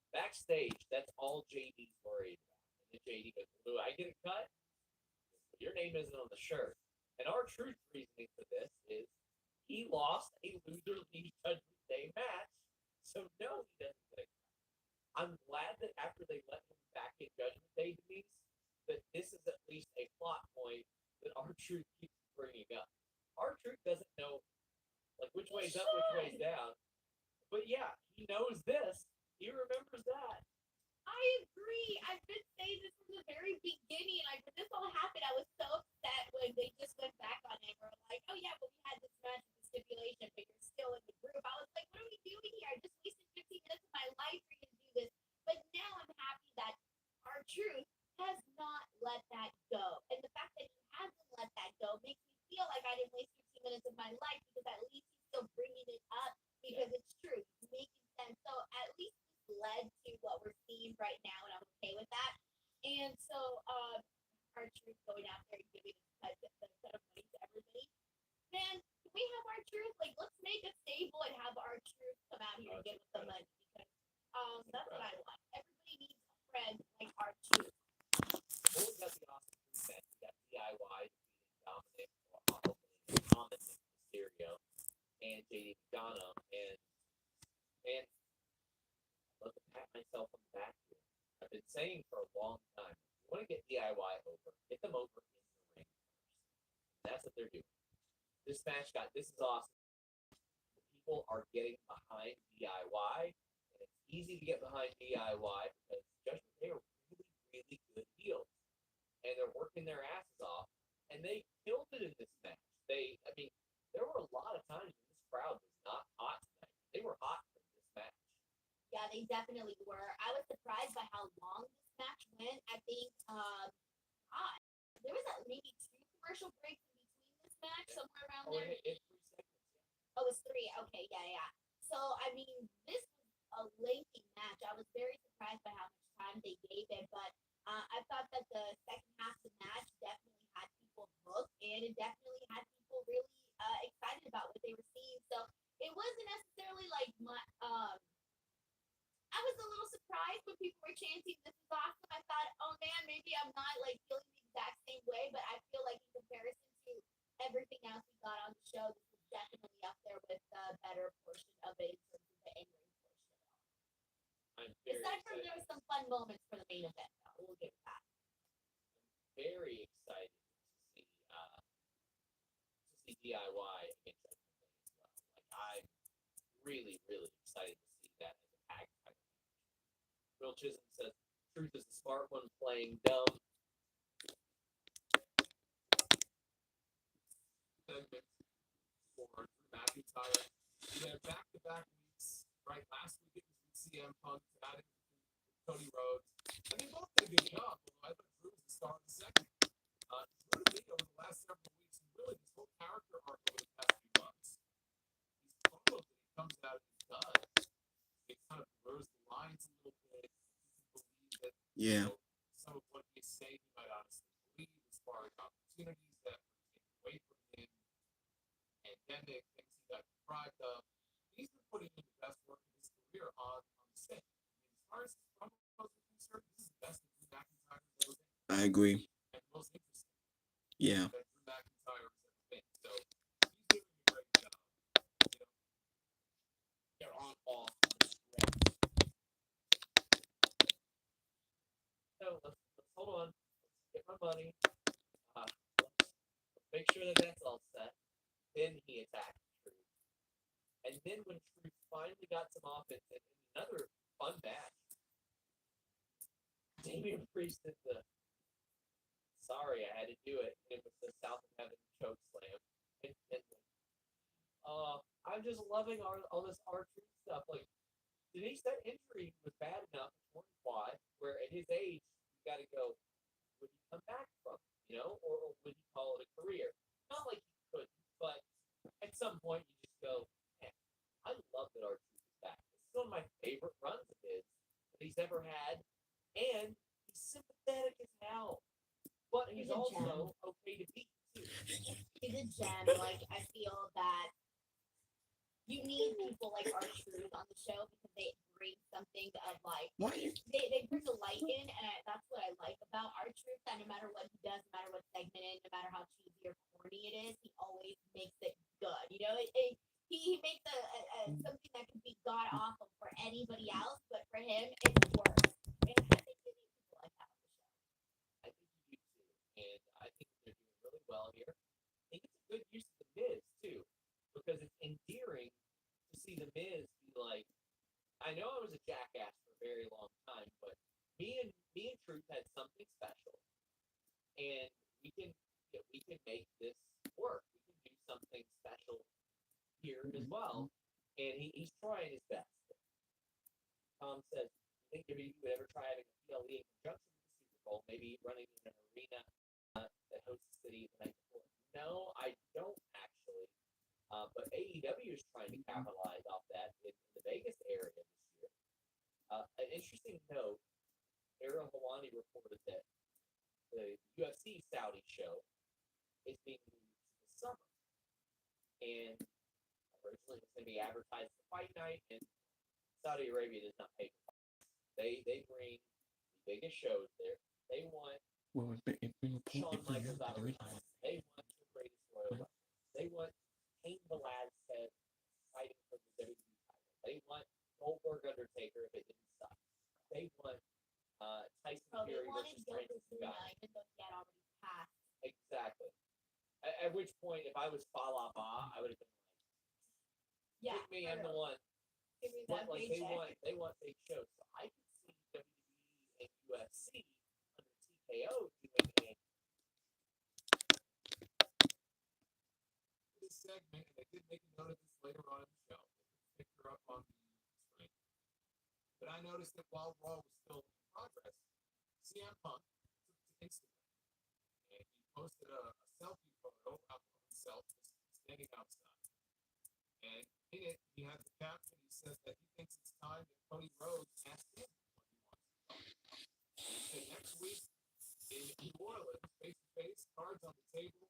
Backstage, that's all JD's worried about. And then JD goes, do I get a cut? Your name isn't on the shirt. And R-Truth's reasoning for this is he lost a loser league Judgment Day match, so no, he doesn't get a cut. I'm glad that after they let him back in Judgment Day, Denise, that this is at least a plot point that R-Truth keeps bringing up. R-Truth doesn't know like which way's up, which way's down. But yeah, he knows this. He remembers that. I agree. I've been saying this from the very beginning. Like when this all happened, I was so upset when they just went back on it. We're like, oh yeah, but we had this match with the stipulation, but you're still in the group. I was like, what are we doing here? I just wasted 15 minutes of my life for you to do this. But now I'm happy that R-Truth has not let that go. And the fact that he hasn't let that go makes me feel like I didn't waste 15 minutes of my life because at least he's still bringing it up because it's true. It's making sense. So at least this led to what we're seeing right now, and I'm okay with that. And so, R-Truth going out there and giving a set of money to everybody. Man, can we have R-Truth? Like, let's make a stable and have R-Truth come out here and give us the money because that's what I want. Everybody needs a friend like R-Truth. Well, we got the awesome group match. We got DIY defeating Dominic, Thomas, Mysterio, and JD McDonough. And I love to pat myself on the back here. I've been saying for a long time, if you want to get DIY over, get them over in the ring first. That's what they're doing. This is awesome. The people are getting behind DIY, and it's easy to get behind DIY because Judgment Day are really, really good heels. And they're working their asses off, and they killed it in this match. There were a lot of times when this crowd was not hot tonight. They were hot for this match. Yeah, they definitely were. I was surprised by how long this match went. I think God, there was maybe 2 commercial breaks in between this match, somewhere around Oh, there. it's 3 seconds. Oh, it's 3. Okay, yeah. So I mean, this was a lengthy match. I was very surprised by how much time they gave it, but I thought that the second half of the match definitely had people hooked, and it definitely had people really excited about what they were seeing. So it wasn't necessarily like my I was a little surprised when people were chanting, "This is awesome." I thought, "Oh man, maybe I'm not like feeling the exact same way," but I feel like in comparison to everything else we got on the show, this was definitely up there with the better portion of it in terms of the in-ring portion of it all. I'm very Aside from excited. there was some fun moments for the main event, though. We'll give it that. Very excited to see DIY against Judgment Day as well. Like I'm really, really excited to see that as a tag title match. Will Chisholm says, "Truth is the smart one playing dumb." Segment for Drew McIntyre. We had back-to-back weeks. Right, last week it was with CM Punk, added Cody Rhodes, and they both did a good job. Although I thought Drew was the star of the second. Drew to me over the last several weeks, and really this whole character arc over the past few months, these promos that he comes out and does, it kind of blurs the lines a little bit. You can believe that Yeah. some of what he's saying you might honestly believe as far as opportunities that were taken away from him, pandemic, things he got deprived of. He's been putting in the best work of his career on the stage. I mean, as far as promos are concerned, this is the best that Drew McIntyre has ever been. I agree. And the most interesting Yeah. that Drew McIntyre has ever been. So he's doing a great job. You know, They're on off. so let's hold on. Let's get my money. Let's make sure that that's all set. Then he attacked Truth. And then when Truth finally got some offense in another fun match, Damian Priest did the sorry, I had to do it. It was the South of Heaven choke slam. I'm just loving all this R-Truth stuff. Like, Denise, that injury was bad enough, torn quad, where at his age, you got to go, would he come back from it, you know, or would he call it a career? Not like he couldn't, but at some point you just go, man, I love that R-Truth is back. This is one of my favorite runs of his that he's ever had, and he's sympathetic as hell. But he's He's a also okay to beat, too. He's a gem. Like, I feel that you need people like R-Truth on the show because they bring something of like Why you? they bring the light in, and that's what I like about R-Truth. That no matter what he does, no matter what segment it, no matter how cheesy or corny it is, he always makes it good. You know, he makes something that can be god awful for anybody else, but for him, it works. And I think you need people like that on the show. I think you do, too. And I think they're doing really well here. I think it's a good use of the Miz, too, because it's endearing to see the Miz be like, I know I was a jackass for a very long time, but me and Truth had something special, and we can make this work. We can do something special here as well, and he's trying his best. Tom says, "I think if you would ever try having a PLE in conjunction with the Super Bowl, maybe running in an arena that hosts the city the night before." No, I don't actually. But AEW is trying to capitalize off that in the Vegas area this year. An interesting note, Ariel Helwani reported that the UFC Saudi show is being moved to the summer. And originally it was going to be advertised as a fight night, and Saudi Arabia does not pay for fights. They bring the biggest shows there. They want Well, Shawn Michaels out of retirement. They want the greatest Royal Rumble. They want Cain Velasquez fighting for the WWE title. They want Goldberg Undertaker if it didn't suck. They want Tyson So they Fury wanted versus Francis Yokozuna, Ngannou. even though he had already passed. Exactly. At which point, if I was Fallah Bah, I would have been like, Yeah, pick me, I'm the one. give me But that like paycheck. they want big shows. So I could see WWE and UFC under TKO doing this segment, and I did make a note of this later on in the show. Pick her up on the screen. But I noticed that while Raw was still in progress, CM Punk took to Instagram and he posted a selfie photo of himself just standing outside. And in it, he has the caption. He says that he thinks it's time that Cody Rhodes asks him what he wants to talk about. He said next week in New Orleans, face to face, cards on the table.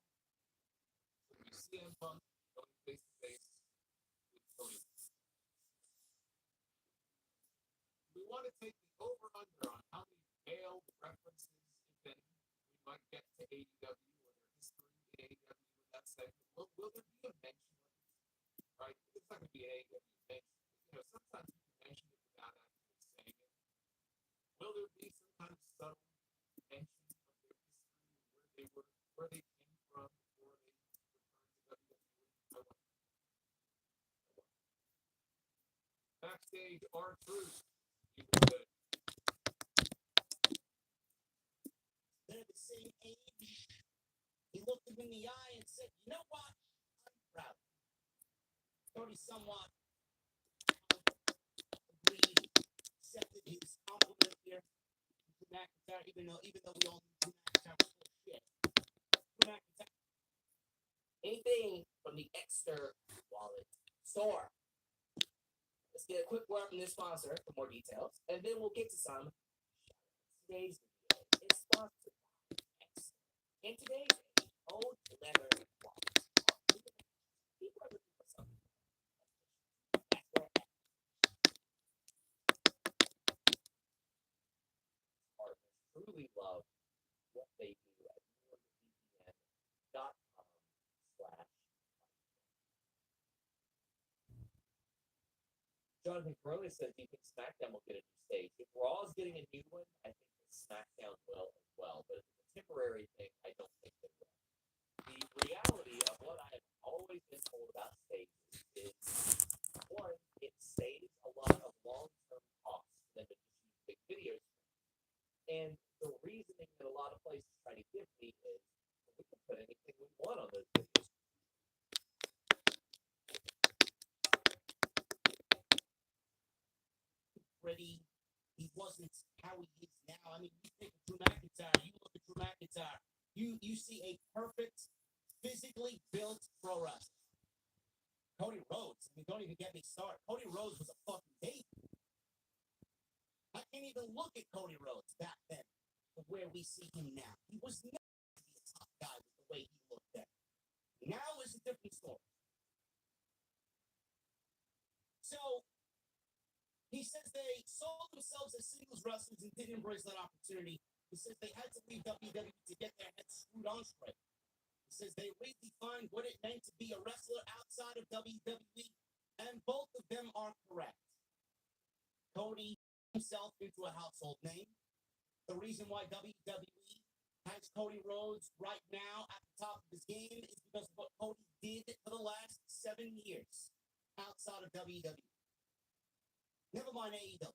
So we CM Punk going face to face with Cody Rhodes. We want to take the over under on how many veiled references, if any, we might get to AEW or their history in AEW with that segment. Will there be a mention of it? Right? It's not going to be an AEW mention. Sometimes you can mention it without actually saying it. Will there be some kind of subtle mention of their history, where they came from before they returned to WWE? I wonder. Backstage, R-Truth. They're the same age. He looked him in the eye and said, "You know what? I'm proud." Cody somewhat agreed, accepted his compliment here to Drew McIntyre, even though we all knew Drew McIntyre was full of shit. Drew McIntyre. Anything from the Exter Wallet store. Let's get a quick word from this sponsor for more details, and then we'll get to some. Today's video is sponsored by Exter. In today's age, old leather wallets are people are looking for something. That's where partners truly love what they do at nordvpn.com/. Jonathan Corona says, "Do you think SmackDown will get a new stage? If Raw is getting a new one, I think that SmackDown will as well. But if it's a temporary thing, I don't think they will." The reality of what I have always been told about stages is, one, it saves a lot of long-term costs for them to just use big video screens. And the reasoning that a lot of places try to give me is, well, we can put anything we want on those video screens. Pretty. He wasn't how he is now. I mean, you think of Drew McIntyre, you look at Drew McIntyre, you see a perfect, physically built pro wrestler. Cody Rhodes, I mean, don't even get me started. Cody Rhodes was a fucking baby. I can't even look at Cody Rhodes back then, where we see him now. He was never to be a tough guy with the way he looked then. Now is a different story. So, he says they sold themselves as singles wrestlers and didn't embrace that opportunity. He says they had to leave WWE to get their heads screwed on straight. He says they redefined what it meant to be a wrestler outside of WWE, and both of them are correct. Cody himself into a household name. The reason why WWE has Cody Rhodes right now at the top of his game is because of what Cody did for the last 7 years outside of WWE. Never mind AEW.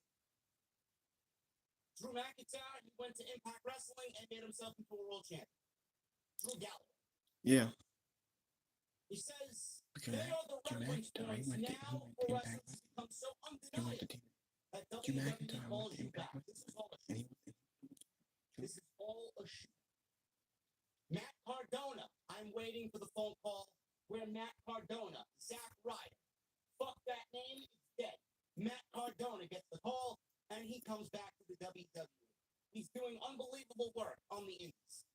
Drew McIntyre, he went to Impact Wrestling and made himself into a world champion. Drew Galloway. Yeah. He says Okay. they are the Drew reference McIntyre, points now for Impact wrestlers to become so He went undeniable to that Drew WWE McIntyre calls went to you back. Impact This is all a and shoot. This is all a shoot. Matt Cardona, I'm waiting for the phone call where Matt Cardona, Zack Ryder, fuck that name, it's dead. Matt Cardona gets the call, and he comes back to the WWE. He's doing unbelievable work on the indies.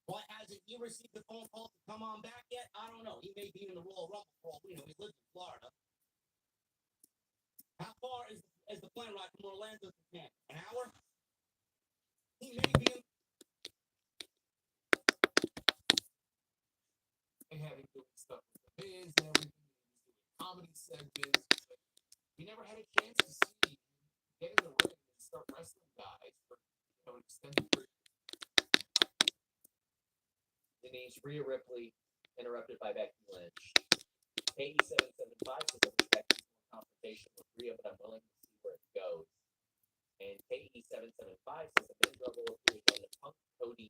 Why hasn't he received the phone call to come on back yet? I don't know. He may be in the Royal Rumble for all we know. He lives in Florida. How far is the plane ride from Orlando to Tampa? An hour? He may be in. They had him doing stuff with the Miz and everything. He was doing comedy segments. We never had a chance to see him get in the ring and start wrestling guys for an extended period. Denise, Rhea Ripley, interrupted by Becky Lynch. KE775 says that Becky's more confrontation with Rhea, but I'm willing to see where it goes. And KE775 says the men's level appears on the Punk, Cody,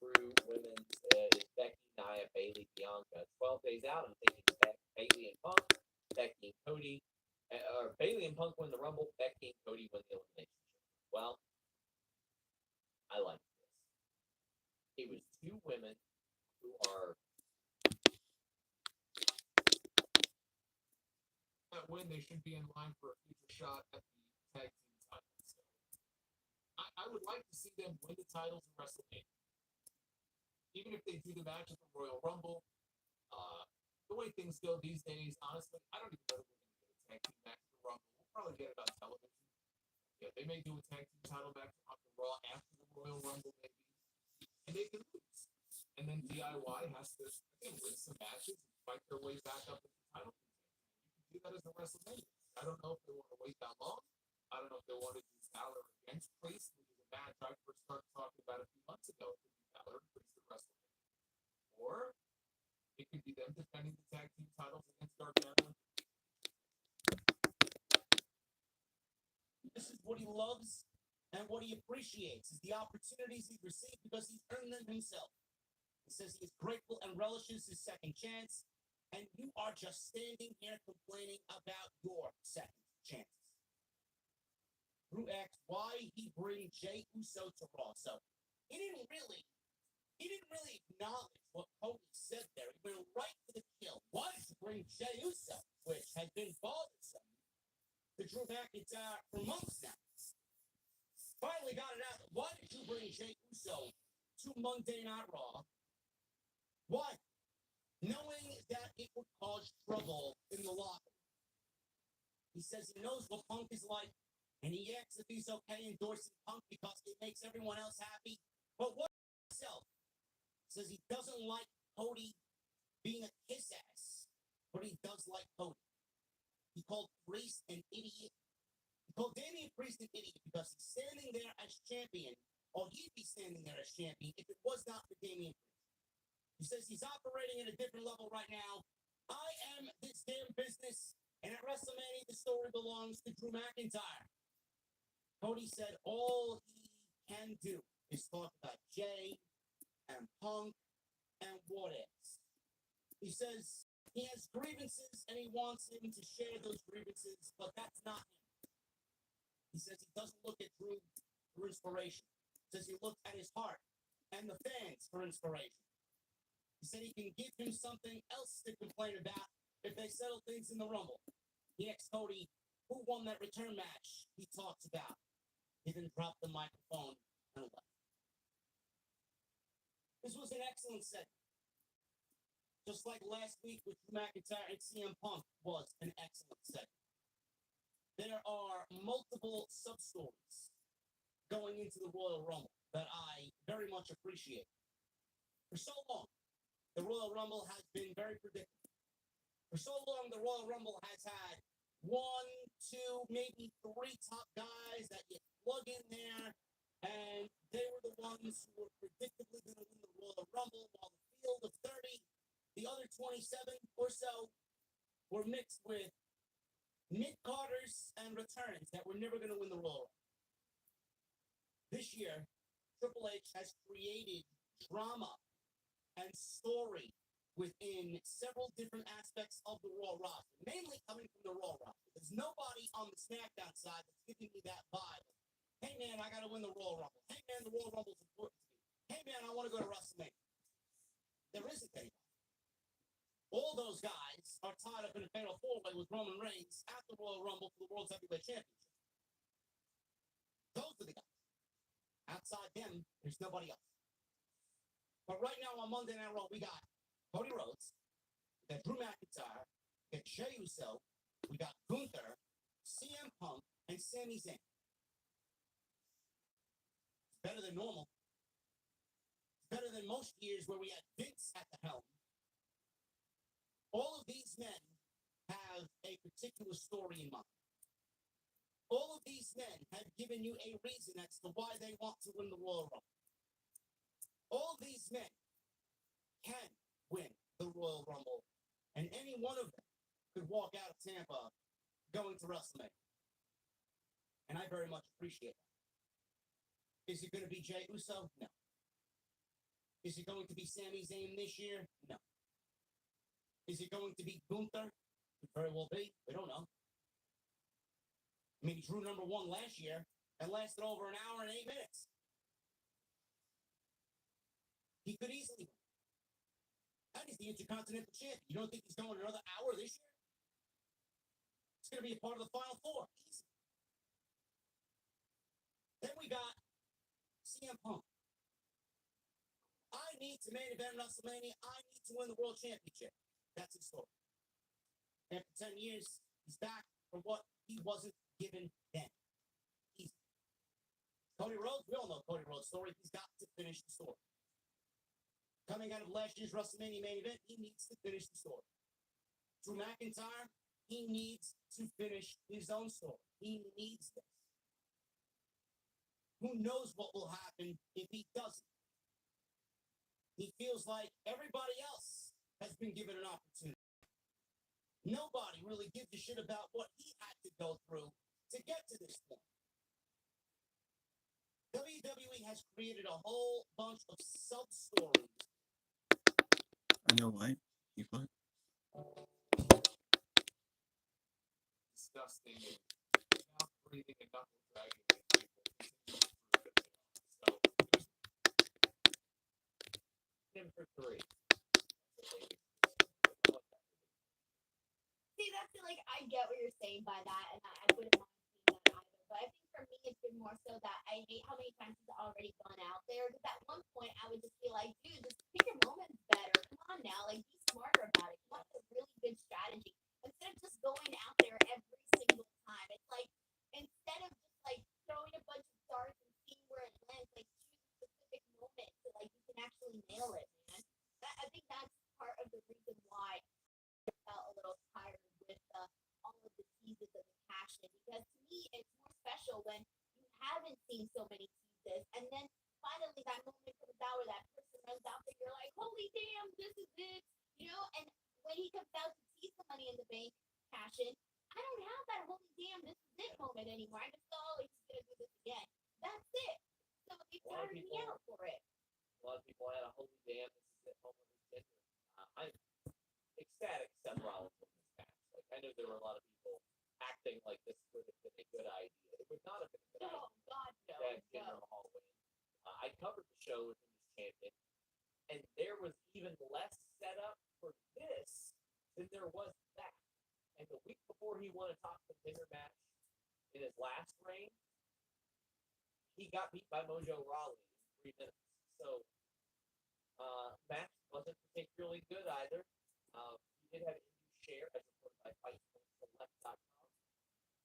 Drew, women's is Becky, Nia, Bayley, Bianca. 12 days out, I'm thinking Bayley and Punk, Becky and Cody, or Bayley and Punk win the Rumble, Becky and Cody win the Elimination Chamber. Well, I like this. It was two women who are That win, they should be in line for a future shot at the tag team titles. So I would like to see them win the titles in WrestleMania. Even if they do the match at the Royal Rumble, the way things go these days, honestly, I don't even know if we're going to get a tag team match at the Rumble. We'll probably get it on television. Yeah, they may do a tag team title match on the Raw after the Royal Rumble, maybe. And they can lose. And then DIY has to win some matches and fight their way back up into the title contention. You can do that as a WrestleMania. I don't know if they want to wait that long. I don't know if they want to do Balor against Priest, which is a match I first started talking about a few months ago. It could be Balor and Priest at WrestleMania. Or it could be them defending the tag team titles against Gargano. This is what he loves and what he appreciates is the opportunities he's received because he's earned them himself. He says he is grateful and relishes his second chance, and you are just standing here complaining about your second chances. Drew asked why he bring Jey Uso to Raw. So he didn't really acknowledge what Cody said there. He went right to the kill. Why did you bring Jey Uso, which had been bothersome to Drew McIntyre for months now? Finally got it out. Why did you bring Jey Uso to Monday Night Raw? Why? Knowing that it would cause trouble in the locker room. He says he knows what Punk is like, and he asks if he's okay endorsing Punk because it makes everyone else happy. But what himself? Says he doesn't like Cody being a kiss ass, but he does like Cody. He called Priest an idiot. He called Damian Priest an idiot because he's standing there as champion, or he'd be standing there as champion if it was not for Damian Priest. He says he's operating at a different level right now. I am this damn business, and at WrestleMania, the story belongs to Drew McIntyre. Cody said all he can do is talk about Jey and Punk and what else. He says he has grievances and he wants him to share those grievances, but that's not him. He says he doesn't look at Drew for inspiration. He says he looks at his heart and the fans for inspiration. He said he can give him something else to complain about if they settle things in the Rumble. He asked Cody who won that return match he talks about. He then dropped the microphone and left. This was an excellent segment. Just like last week with Drew McIntyre and CM Punk was an excellent segment. There are multiple sub-stories going into the Royal Rumble that I very much appreciate. For so long, the Royal Rumble has been very predictable. For so long, the Royal Rumble has had 1, 2, maybe 3 top guys that you plug in there, and they were the ones who were predictably going to win the Royal Rumble, while the field of 30, the other 27 or so, were mixed with mid-carders and returns that were never going to win the Royal Rumble. This year, Triple H has created drama and story within several different aspects of the Raw roster, mainly coming from the Raw roster. There's nobody on the SmackDown side that's giving me that vibe. Hey man, I gotta win the Royal Rumble. Hey man, the Royal Rumble's important to me. Hey man, I want to go to WrestleMania. There isn't anybody. All those guys are tied up in a fatal four-way with Roman Reigns at the Royal Rumble for the World's Heavyweight Championship. Those are the guys. Outside them, there's nobody else. But right now on Monday Night Raw, we got Cody Rhodes, we got Drew McIntyre, we got Jey Uso, we got Gunther, CM Punk, and Sami Zayn. It's better than normal. It's better than most years where we had Vince at the helm. All of these men have a particular story in mind. All of these men have given you a reason as to why they want to win the Royal Rumble. All of these men can win the Royal Rumble, and any one of them could walk out of Tampa going to WrestleMania. And I very much appreciate that. Is it going to be Jey Uso? No. Is it going to be Sami Zayn this year? No. Is it going to be Gunther? Could very well be. We don't know. I mean, Drew #1 last year, and lasted over an hour and 8 minutes. he could easily win. And he's the Intercontinental Champion. You don't think he's going another hour this year? It's going to be a part of the Final Four. Easy. Then we got CM Punk. I need to main event WrestleMania. I need to win the World Championship. That's his story. After 10 years, he's back for what he wasn't given then. Easy. Cody Rhodes, we all know Cody Rhodes' story. He's got to finish the story. Coming out of last year's WrestleMania main event, he needs to finish the story. Drew McIntyre, he needs to finish his own story. He needs this. Who knows what will happen if he doesn't? He feels like everybody else has been given an opportunity. Nobody really gives a shit about what he had to go through to get to this point. WWE has created a whole bunch of sub-stories. I know why. You fine? Disgusting and mouth breathing and knuckle dragging these people continue to prove that they are. So Him for 3. See, that's like I get what you're saying by that, and I wouldn't mind seeing that either. But I think for me, it's been more so that I hate how many times he's already gone out there. Because at one point, I would just be like, dude, just pick your moments better. Come on now, like be smarter about it. Come up with a really good strategy instead of just going out there every single time. It's like instead of just like throwing a bunch of darts and seeing where it lands, like choose a specific moment so like you can actually nail it, man. I think that's part of the reason why felt a little tired with all of the teases of the passion because to me it's more special when you haven't seen so many teases and then finally that moment comes out where that person runs out there, you're like, holy damn, this is it, you know. And when he comes out to tease the Money in the Bank passion, I don't have that holy damn, this is it moment anymore. I just go, oh, he's gonna do this again. That's it. So it tired me out for it. A lot of people had a holy damn, this is it moment with Jinder. I'm ecstatic Seth Rollins won this match. Like I know there were a lot of people acting like this would have been a good idea. It would not have been a good idea. Oh God, no. To have Jinder Mahal win. I covered the show with him as champion, and there was even less setup for this than there was that. And the week before he won a top contender match in his last reign, he got beat by Mojo Rawley in 3 minutes. So match wasn't particularly good either. He did have Indu share as reported by FightSelect.com.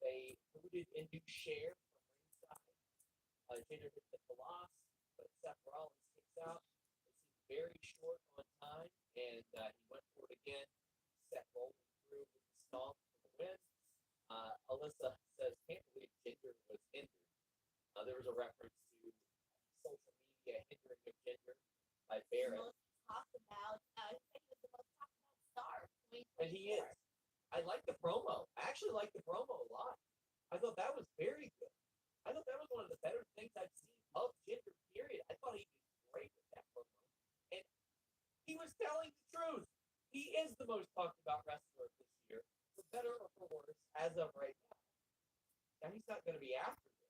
They booted Indu share from ringside. Jinder hit the Colossus, but Seth Rollins kicks out. It seemed very short on time, and he went for it again. Seth rolled through with the stomp for the win. Alyssa says, can't believe Jinder was injured. There was a reference to social media hindering of Jinder by Barrett. Talked about, he said he was the most talked about star. And he is. I like the promo. I actually like the promo a lot. I thought that was very good. I thought that was one of the better things I've seen of Jinder, period. I thought he did great with that promo. And he was telling the truth. He is the most talked about wrestler this year, for better or for worse, as of right now. Now, he's not going to be after this.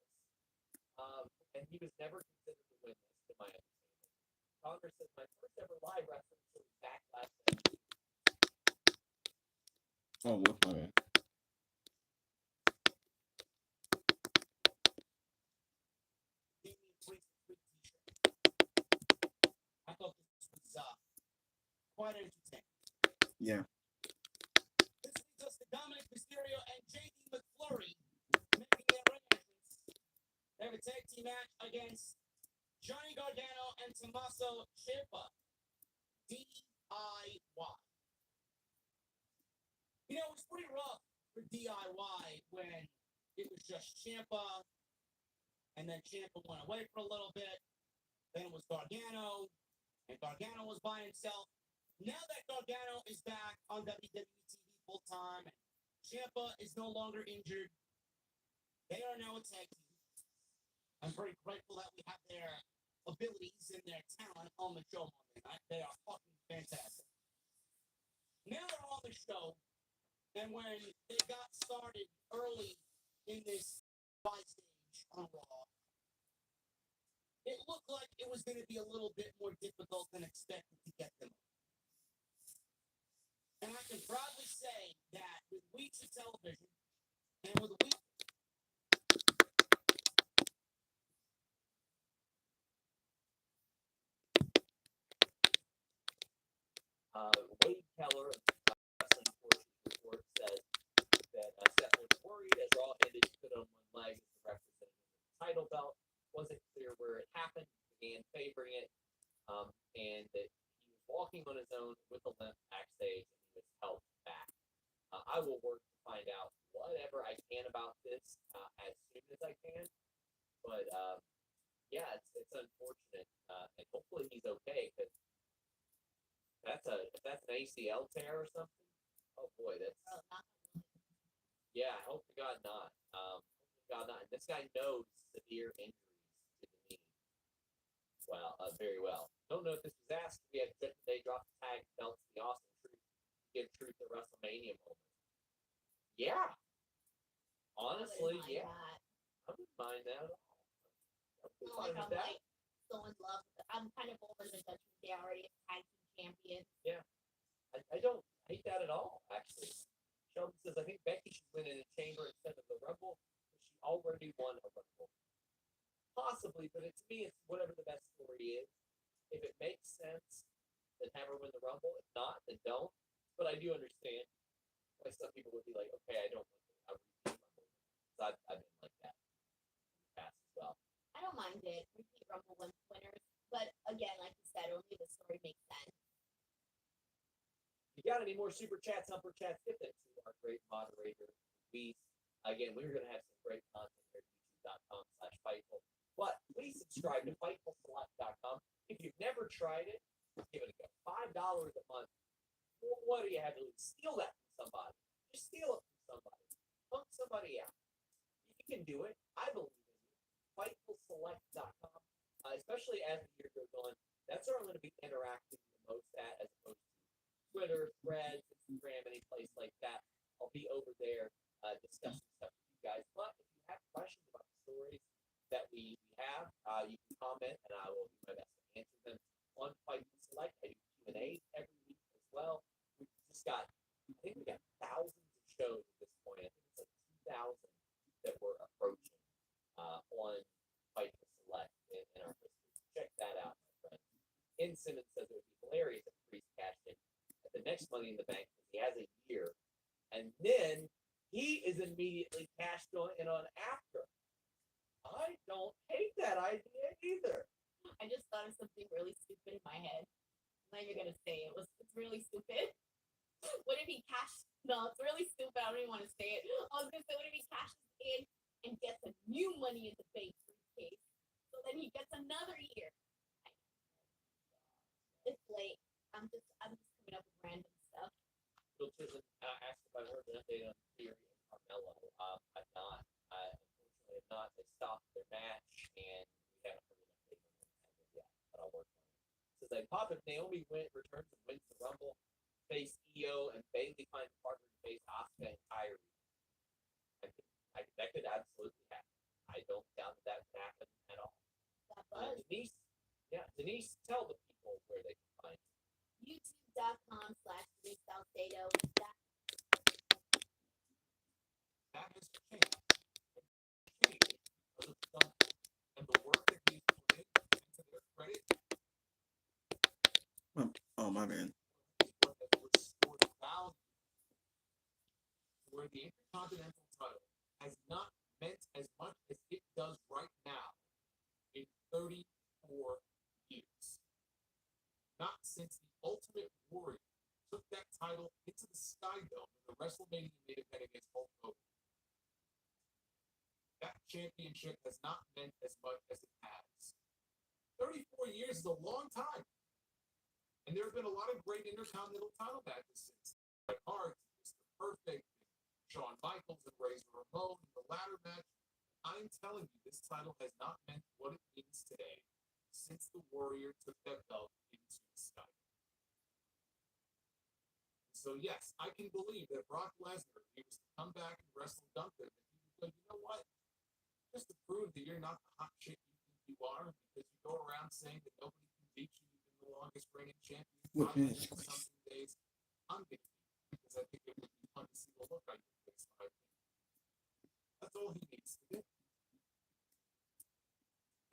And he was never considered to win this, to my understanding. Congress says my first ever live wrestling show was back last Saturday. Oh, what's my man? I thought this was quite entertaining. Yeah. This leads us to Dominic Mysterio and JD McFlurry making their ring entrance. They have a tag team match against Johnny Gargano and Tommaso Ciampa. DIY. You know, it was pretty rough for DIY when it was just Ciampa, and then Ciampa went away for a little bit. Then it was Gargano, and Gargano was by himself. Now that Gargano is back on WWE TV full time, and Ciampa is no longer injured, they are now a tag team. I'm very grateful that we have their abilities and their talent on the show Monday night. They are fucking fantastic. Now they're on the show, and when they got started early in this fight stage on Raw, it looked like it was going to be a little bit more difficult than expected to get them. And I can proudly say that with weeks of television and with a week. Wade Keller, Wrestling Forces report, says that Seth was worried as Raw ended, he put on one leg as the representative of the title belt. Wasn't clear where it happened, began favoring it, and that he was walking on his own with a limp backstage, and he was helped back. I will work to find out whatever I can about this as soon as I can, but yeah, it's unfortunate, and hopefully he's okay, because if that's an ACL tear or something, oh boy, that's yeah. I hope to God not. Hope to God not. And this guy knows severe injuries to the knee. Well, very well. Don't know if this was asked. We had Judgment Day drop the tag belts to the Austin Truth, give Truth a WrestleMania moment. Yeah, honestly, yeah. I wouldn't mind that at all. I would be fine with that. Like so in love with it. I'm kind of over the Judgment Day already as tag team champions. Yeah, I don't hate that at all, actually. Sheldon says, I think Becky should win in a chamber instead of the Rumble, but she already won a Rumble. Possibly, but to me, it's whatever the best story is. If it makes sense, then have her win the Rumble. If not, then don't. But I do understand why some people would be like, okay, I don't want a repeat Rumble. Because I've been like that in the past as well. I don't mind it. Repeat Rumble winners. But again, like you said, only the story makes sense. You got any more super chats, upper chats? Get them to our great moderator, Luis. Again, we're going to have some great content here at youtube.com/Fightful. But please subscribe to FightfulSelect.com. If you've never tried it, give it a go. $5 a month. What do you have to lose? Steal that from somebody. Just steal it from somebody. Punk somebody out. You can do it. I believe in you. FightfulSelect.com. Especially as the year goes on, that's where I'm going to be interacting the most at, as opposed to Twitter, Threads, Instagram, any place like that. I'll be over there discussing stuff with you guys. But if you have questions about the stories that we have, you can comment, and I will do my best to answer them on Fightful Select. I do Q&A every week as well. We've just got, I think we got thousands of shows at this point. I think it's like 2,000 that we're approaching on Fightful Select in our history. Check that out, my friend. In Simmons says it would be hilarious if Priest cashed in at the next Money in the Bank because he has a year, and then he is immediately cashed in on after. I don't hate that idea either. I just thought of something really stupid in my head. I'm not even gonna say it. It's really stupid. What if he cashed? No, it's really stupid. I don't even want to say it. I was gonna say, what if he cashes in and gets a new Money in the Bank briefcase? So then he gets another year. It's late. I'm just coming up with random stuff. Bill Chisholm asked if I heard an update on Theory and Carmelo. I've not. Unfortunately, have not. They stopped their match, and we haven't heard an update on them as of yet. But I'll work on it. Says I pop if Naomi returns and wins the Rumble, face Io, and Bayley finds a partner to face Asuka and Kyrie. That could absolutely happen. I don't doubt that would happen at all. Denise, tell the people where they can find you. YouTube.com/DeniseSalcedo. That has changed. Because of stuff and the work that he's put in, and to their credit, Oh, my bad. what has restored value where the Intercontinental title has not meant as much as it does right now in 34 years. Not since the Ultimate Warrior took that title into the Sky Dome in the WrestleMania main event against Hulk Hogan. That championship has not meant as much as it has. 34 years is a long time. And there have been a lot of great Intercontinental title matches since. Bret Hart, Mr. Perfect, Shawn Michaels, and Razor Ramon in the latter match. I'm telling you, this title has not meant what it means today since the Warrior took that belt into the sky. So yes, I can believe that Brock Lesnar, if he was to come back and wrestle Gunther, that he would go, you know what? Just to prove that you're not the hot shit you think you are because you go around saying that nobody can beat you. You've been the longest reigning champion. What Probably is in this? some days, I'm going to beat you because I think it would be fun to see the look on your face. That's all he needs to do.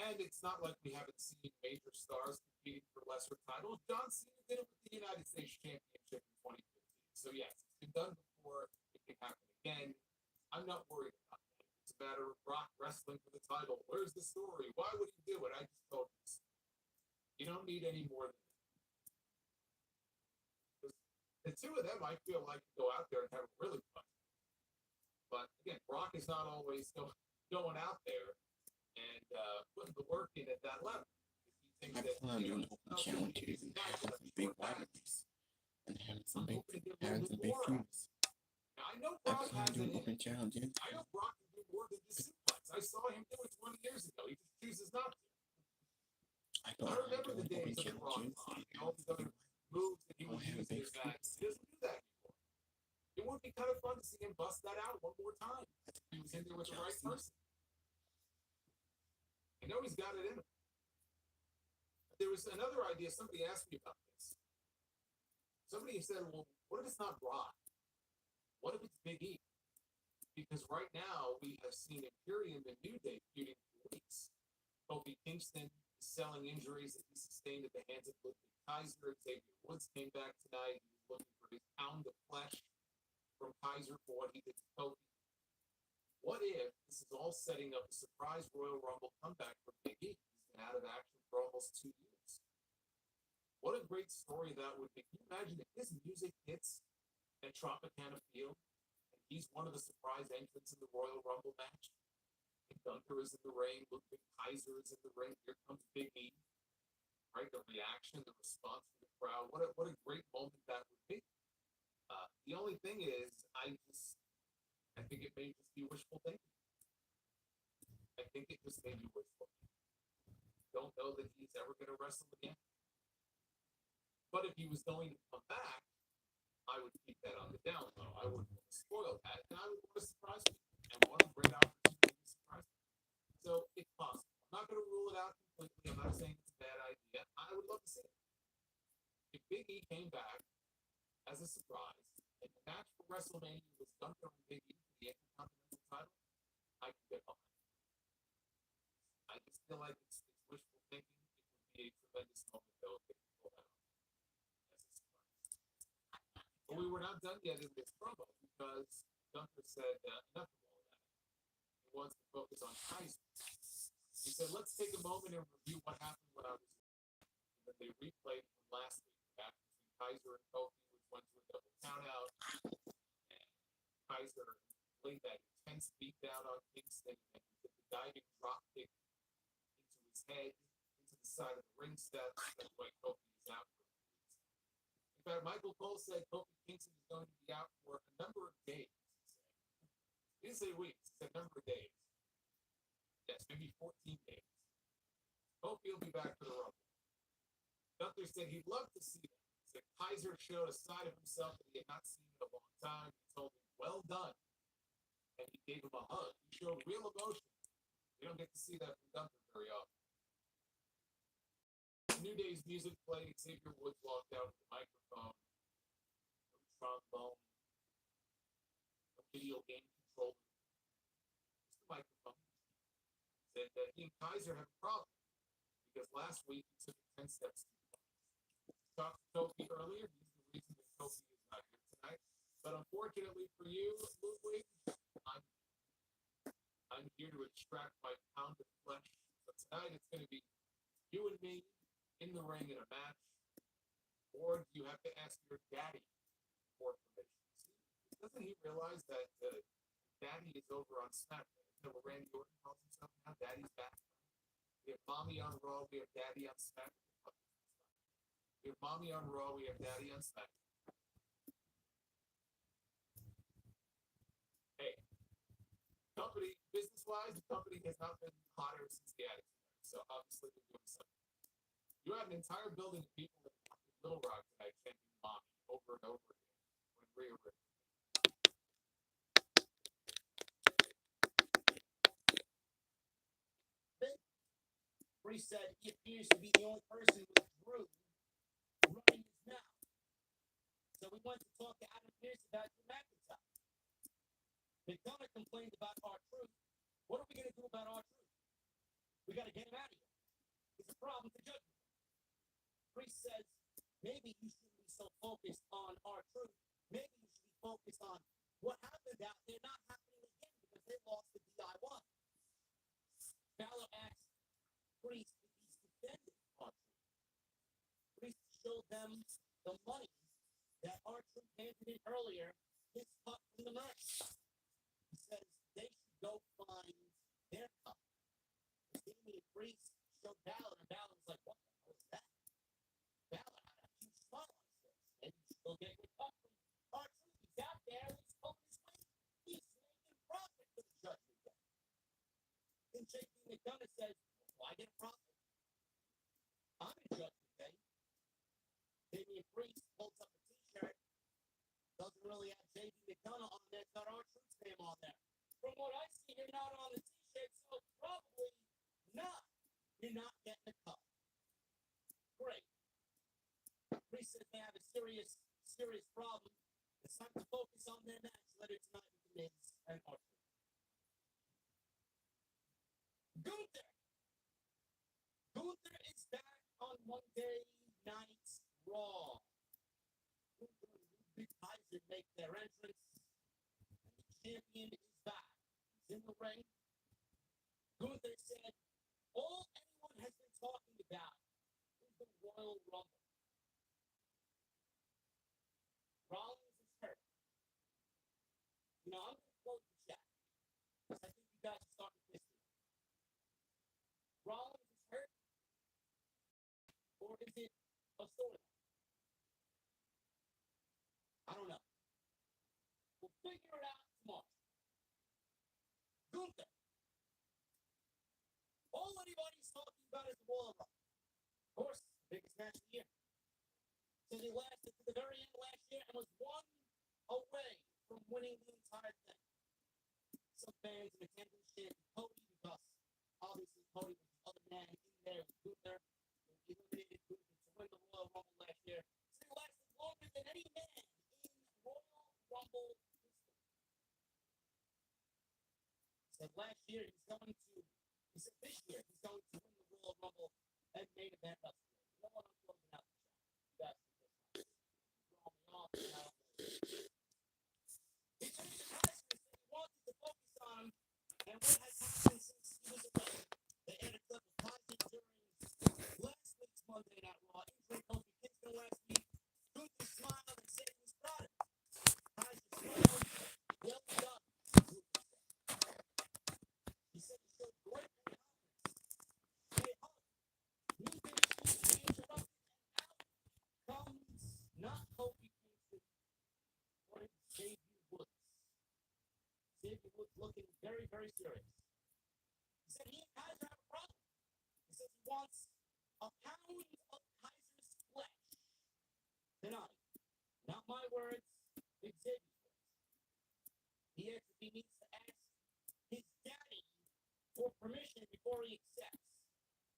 And it's not like we haven't seen major stars competing for lesser titles. John Cena did it with the United States Championship in 2015. So yes, it's been done before. It can happen again. I'm not worried about that. It's a matter of Brock wrestling for the title. Where's the story? Why would he do it? I just told you. You don't need any more than that. The two of them, I feel like, go out there and have a really fun. But again, Brock is not always going out there and putting the work in at that level. I plan on doing open challenges and having some big rivalries and having some big feuds. Now, I know I Brock plan on has doing it. open challenges. I know Brock can do more than just suplex. I saw him do it 20 years ago. He just chooses not to. I I plan on remember the doing open days of the Brock challenges line. and All these other moves that he I'll would have use in big his match. feuds. He doesn't do that anymore. It would be kind of fun to see him bust that out one more time. He was in there with the right person. I know he's got it in him. There was another idea. Somebody asked me about this. Somebody said, well, what if it's not Brock? What if it's Big E? Because right now we have seen Imperium and New Day feuding for weeks. Kofi Kingston is selling injuries that he sustained at the hands of Ludwig Kaiser. Xavier Woods came back tonight. He was looking for his pound of flesh from Kaiser for what he did to Kofi. What if this is all setting up a surprise Royal Rumble comeback for Big E? He's been out of action for almost 2 years. What a great story that would be. Can you imagine if his music hits at Tropicana Field and he's one of the surprise entrants in the Royal Rumble match? And Gunther is in the ring, Ludwig Kaiser is in the ring, here comes Big E. Right? The reaction, the response from the crowd. What a great moment that would be. The only thing is, I think it may just be wishful thinking. I think it just may be wishful thinking. Don't know that he's ever going to wrestle again. But if he was going to come back, I would keep that on the down low. I wouldn't want to spoil that, and I would want to surprise people. And what a great opportunity to surprise people. So it's possible. I'm not going to rule it out completely. I'm not saying it's a bad idea. I would love to see it. If Big E came back as a surprise, and the match for WrestleMania was Gunther and Big E for the Intercontinental title, I could get behind it. I just feel like it's wishful thinking. It would be a tremendous moment, though, if they could pull that off as a surprise. But we were not done yet in this promo because Gunther said enough of all that. He wants to focus on Kaiser. He said, let's take a moment and review what happened when I was with you. And then they replayed from last week, back between Kaiser and Kofi, which went to a double countout. And Kaiser laid that intense beat down on Kingston, and he did the diving drop kick into his head, into the side of the ring steps. That's why Kofi is out for a few weeks. In fact, Michael Cole said Kofi Kingston is going to be out for a number of days. He didn't say weeks, he said a number of days. Yes, maybe 14 days. Kofi will be back for the Rumble. Gunther said he'd love to see that. He said Kaiser showed a side of himself that he had not seen in a long time. He told him, well done. And he gave him a hug. He showed real emotion. We don't get to see that from Gunther very often. New Day's music played. Xavier Woods walked out with the microphone. No trombone. No video game controller. Just the microphone. Said that he and Kaiser have a problem because last week he took 10 steps too far. Talked to Kofi earlier. He's the reason that Kofi is not here tonight. But unfortunately for you, Ludwig, I'm here to extract my pound of flesh. So tonight it's going to be you and me in the ring in a match, or do you have to ask your daddy for permission? Doesn't he realize that daddy is over on SmackDown? Isn't that what Randy Orton calls himself now? Daddy's back. We have mommy on Raw. We have daddy on SmackDown. We have mommy on Raw. We have daddy on SmackDown. Hey, company, business-wise, the company has not been hotter since the Attitude Era. So obviously we're doing something. You have an entire building of people in Little Rock tonight chanting mommy over and over again when Rhea Ripley. Priest said he appears to be the only person with Drew running his mouth. So we went to talk to Adam Pearce about Drew McIntyre. McDonough complained about R-Truth. What are we going to do about R-Truth? We got to get him out of here. It's a problem to judge. Priest says maybe you shouldn't be so focused on R-Truth. Maybe you should be focused on what happened out there not happening again because they lost the DIY. Balor asked Priest if he's defended R-Truth. Priest showed them the money that R-Truth handed in earlier, his cut from the merch. He says they should go find their cut. Damian Priest showed Balor, and Balor was like, what the hell is that? Balor had a huge smile on his face. And you should go get your cut from R-Truth. He's out there, he's pulling his weight. He's making profit for the Judgment Day. Then JP McDonough says, why get a profit? I'm in Judgment Day. Damian Priest holds up a t-shirt. Doesn't really have JP McDonough on there. It's got R-Truth's name on there. From what I see, you're not on the t-shirt, so probably not. You're not getting a cut. Great. Priest says they have a serious problem. It's time to focus on their match later tonight with the Miz and R-Truth. Gunther is back on Monday Night Raw. Gunther and Big Kaiser make their entrance, and the champion is back. He's in the ring. Gunther said, all anyone has been talking about is the Royal Rumble. Rollins is hurt. You know, I'm going to close the chat, because I think you guys are starting to miss me. Rollins is hurt? Or is it a storyline? I don't know. We'll figure it out tomorrow. Gunther. All anybody's talking about is the Royal Rumble. Of course, biggest match of the year. So he lasted to the very end last year and was one away from winning the entire thing. Some fans in attendance chanted Cody because obviously Cody was the other man in there with Gunther. He eliminated Gunther to win the Royal Rumble last year. So he lasted longer than any man in Royal Rumble history. Said last year he's going to. He said this year he's going to win the Royal Rumble and main event WrestleMania. You know what? I'm closing out the chat. You guys can just throw me off. He told the Kaiser that he wanted to focus on and what has happened since he was away. They had a clip of Kaiser during last week's Monday Night Raw. Injury Kofi Kingston last week. Gunther smiled and said he was proud of him. Kaiser smiled. Well done. He said he showed great confidence. Stay hot. New finish needs to be interrupted, and out comes not Kofi Kingston, but Xavier Woods. Xavier Woods looking very, very serious. He said he and Kaiser have a problem. He says he wants a pound of Kaiser's flesh tonight. Not my words, Xavier's words. He asked if he needs to ask his daddy for permission before he accepts.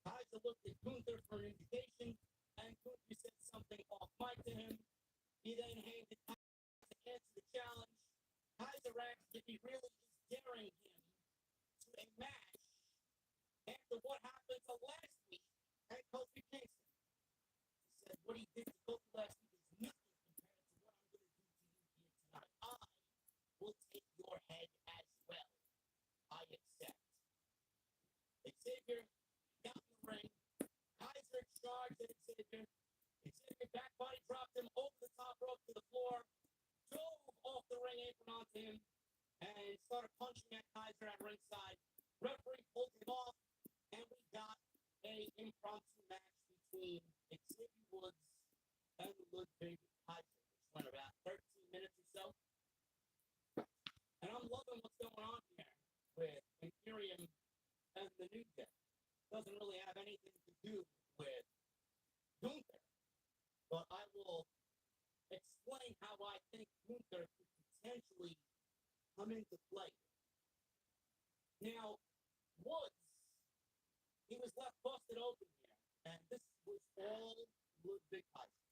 Kaiser looked at Gunther for an indication, and Gunther said something off mic to him. He then handed Kaiser to answer the challenge. Kaiser asked if he really is daring him to a match after what happened to last week and Kofi Kingston. He said what he did to Kofi last week is nothing compared to what I'm going to do to you here tonight. I will take your head as well. I accept. Xavier got in the ring. Kaiser charged at Xavier. Xavier back body dropped him over the top rope to the floor, dove off the ring apron onto him, and started punching at Kaiser at ringside. Referee pulled him off, and we got an impromptu match between Xavier Woods and Ludwig Kaiser, which went about 13 minutes or so. And I'm loving what's going on here with Imperium and the New Day. Doesn't really have anything to do with Gunther, but I will explain how I think Gunther could potentially come into play. Now, Woods he was left busted open here, and this was all Ludwig Kaiser.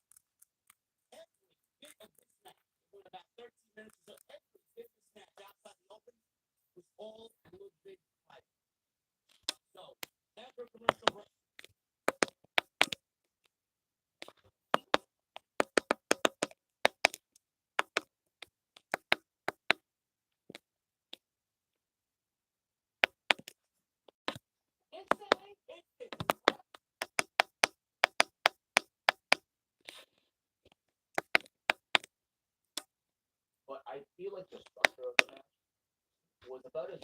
Every bit of this match, in about 13 minutes or so, every bit of this match outside the open was all Ludwig Kaiser. So, after a commercial break, But I feel like the structure of the match was about as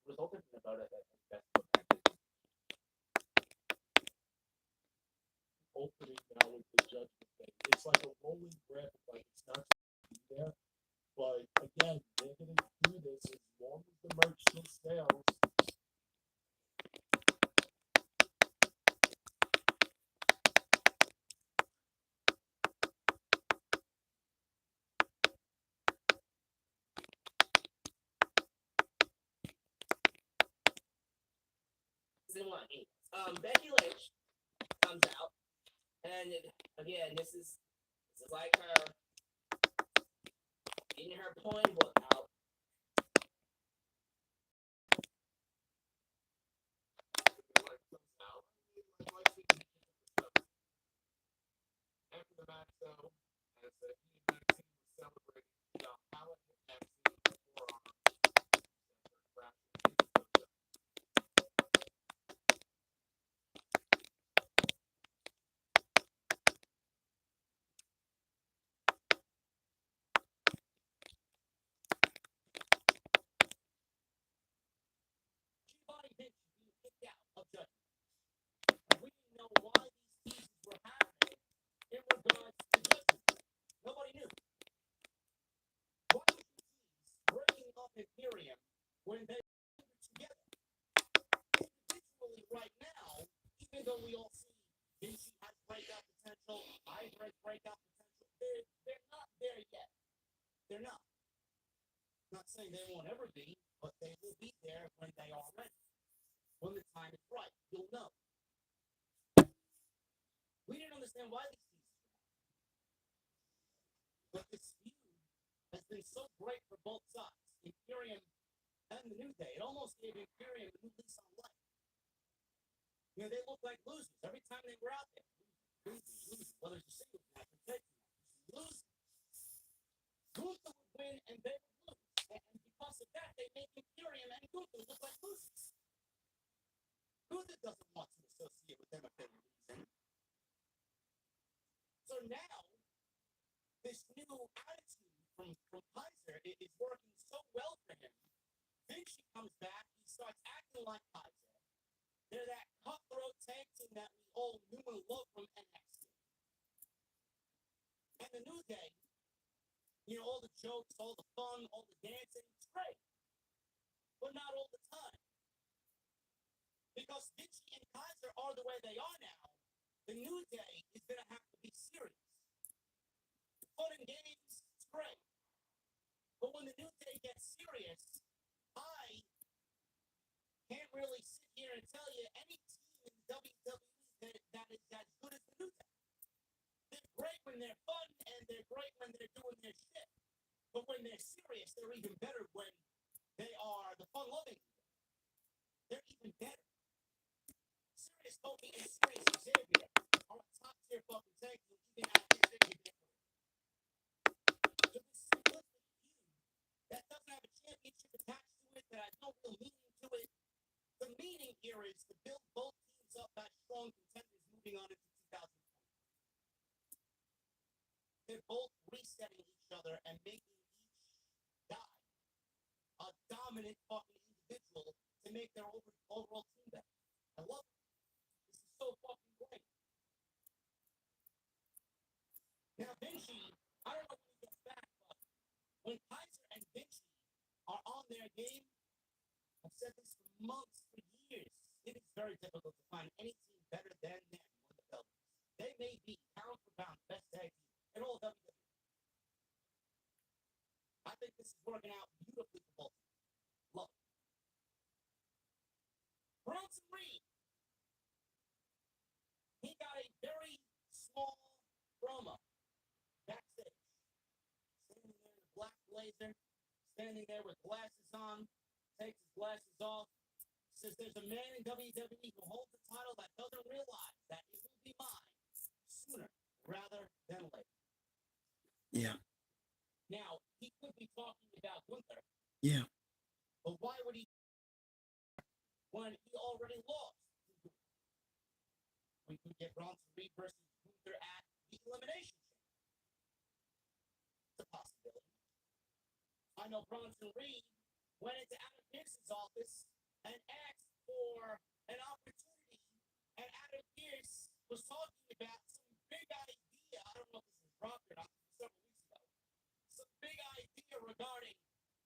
resulted in about as best of matches. Opening now with the judgment thing. It's like a rolling graphic, like it's not going to be there. But again, they're going to do this as long as the merch still sells. Becky Lynch comes out, and again, this is like her getting her poem book out. After the match, though, as he and Maxine were celebrating, Howard hit Maxine with a forearm. Shibari Vinci being kicked out of judgment. We didn't know why these teases were happening in regards to judgment. Nobody knew. Why would you tease breaking up Imperium when they were together? Individually, right now, even though we all see Vinci has breakout potential, Ivar has breakout potential, they're not there yet. They're not. Not saying they won't ever be, but they will be there when they are ready. When the time is right, you'll know. We didn't understand why these teases were happening. But this feud has been so great for both sides, Imperium and the New Day. It almost gave Imperium a new lease on life. You know, they look like losers every time they were out there. Losing. Whether it's a singles match or tag team match. Losing. Gunther would win and they would lose. And because of that, they make Imperium and Gunther look like losers. Gunther doesn't want to associate with them if they're losing. So now, this new attitude from Kaiser is working so well for him. Vinci comes back, he starts acting like Kaiser. They're that cutthroat tag team that we all knew and loved from NXT. And the New Day, you know, all the jokes, all the fun, all the dancing, it's great. But not all the time. Because Vinci and Kaiser are the way they are now, the New Day is going to have to be serious. Fun and games, it's great. But when the New Day gets serious, I can't really sit here and tell you any team in WWE that is as good as the New Day. They're great when they're fun, and they're great when they're doing their shit. But when they're serious, they're even better when they are the fun-loving. They're even better. Serious Kobe and Serious Xavier are a top-tier fucking tag team, even after Xavier. So this simplistic feud that doesn't have a championship attached to it, that has no real meaning to it. The meaning here is to build both teams up as strong contenders moving on into 2020. They're both resetting each other and making each guy a dominant fucking individual to make their overall team better. I love it. This is so fucking great. Now, Vinci, I don't know when he gets back, but when Kaiser and Vinci are on their game, I've said this for months, for years, it is very difficult to find any team better than them on the belt. They may be pound for pound best tag team in all of WWE. I think this is working out beautifully for both. Love it. Bronson Reed black blazer, standing there with glasses on, takes his glasses off, says there's a man in WWE who holds the title that doesn't realize that it will be mine sooner rather than later. Yeah. Now, he could be talking about Gunther. Yeah. But why would he when he already lost? We could get Bronson Reed versus Gunther at the Elimination Chamber. It's a possibility. I know Bronson Reed went into Adam Pearce's office and asked for an opportunity, and Adam Pearce was talking about some big idea. I don't know if this was dropped or not, several weeks ago. Some big idea regarding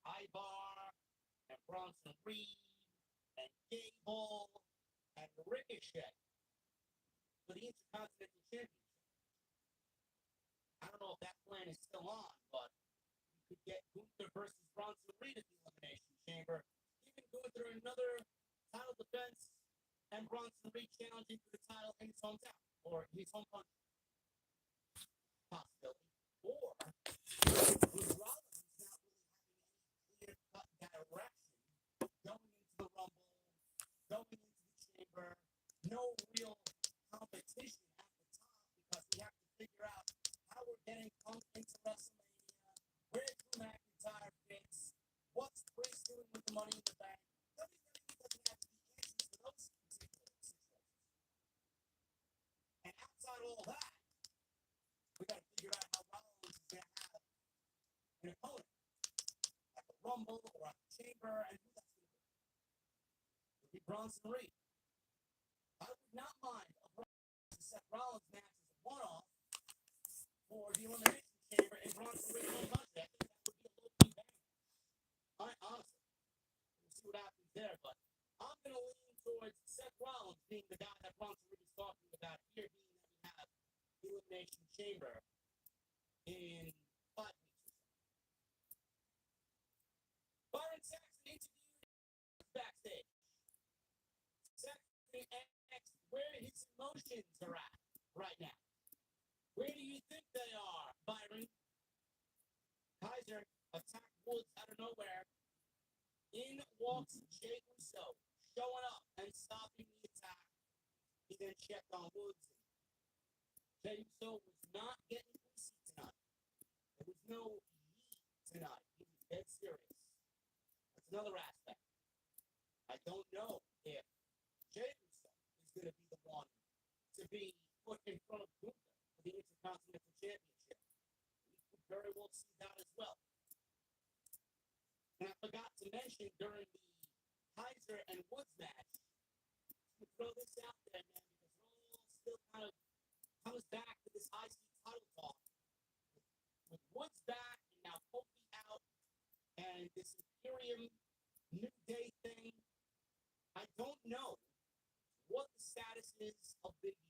Ivar and Bronson Reed and Gable and Ricochet for the Intercontinental Championship. I don't know if that plan is still on, but you could get Gunther versus Bronson Reed at the Elimination Chamber. Even Gunther another title defense and Bronson Reed challenging for the title in his hometown or his home country. Possibility. Or with Rollins not really having any clear-cut direction going into the Rumble, going into the Chamber, no real competition at the top because we have to figure out how we're getting Punk into WrestleMania, where Drew McIntyre fits, what's Priest doing with the Money in the Bank. WWE doesn't have the answers for those particular situations. And outside all that, we got to figure out how Rollins is going to have an opponent at the Rumble or at the Chamber, and who that's going to be. It'll be Bronson Reed. I would not mind a Seth Rollins match as a one-off for the Elimination Chamber in Bronson Reed home country. I think that would be a little key bang. Honestly, we'll see what happens there, but I'm going to lean towards Seth Rollins being the guy that Bronson Reed is talking about here, being that we have the Elimination Chamber in 5 weeks or so. Byron Saxton interviewed backstage. Saxton asked where his emotions are at right now. Where do you think they are, Byron? Kaiser attacked Woods out of nowhere. In walks Jey Uso, showing up and stopping the attack. He then checked on Woods. Jey Uso was not getting greasy tonight. There was no yeet tonight. He was dead serious. That's another aspect. I don't know if Jey Uso is going to be the one to be put in front of Gunther for the Intercontinental Championship. We could very well see that as well. And I forgot to mention during the Kaiser and Woods match, to throw this out there, man, because it all still kind of comes back to this IC title talk. With Woods back and now Kofi out and this Imperium New Day thing, I don't know what the status is of Big E.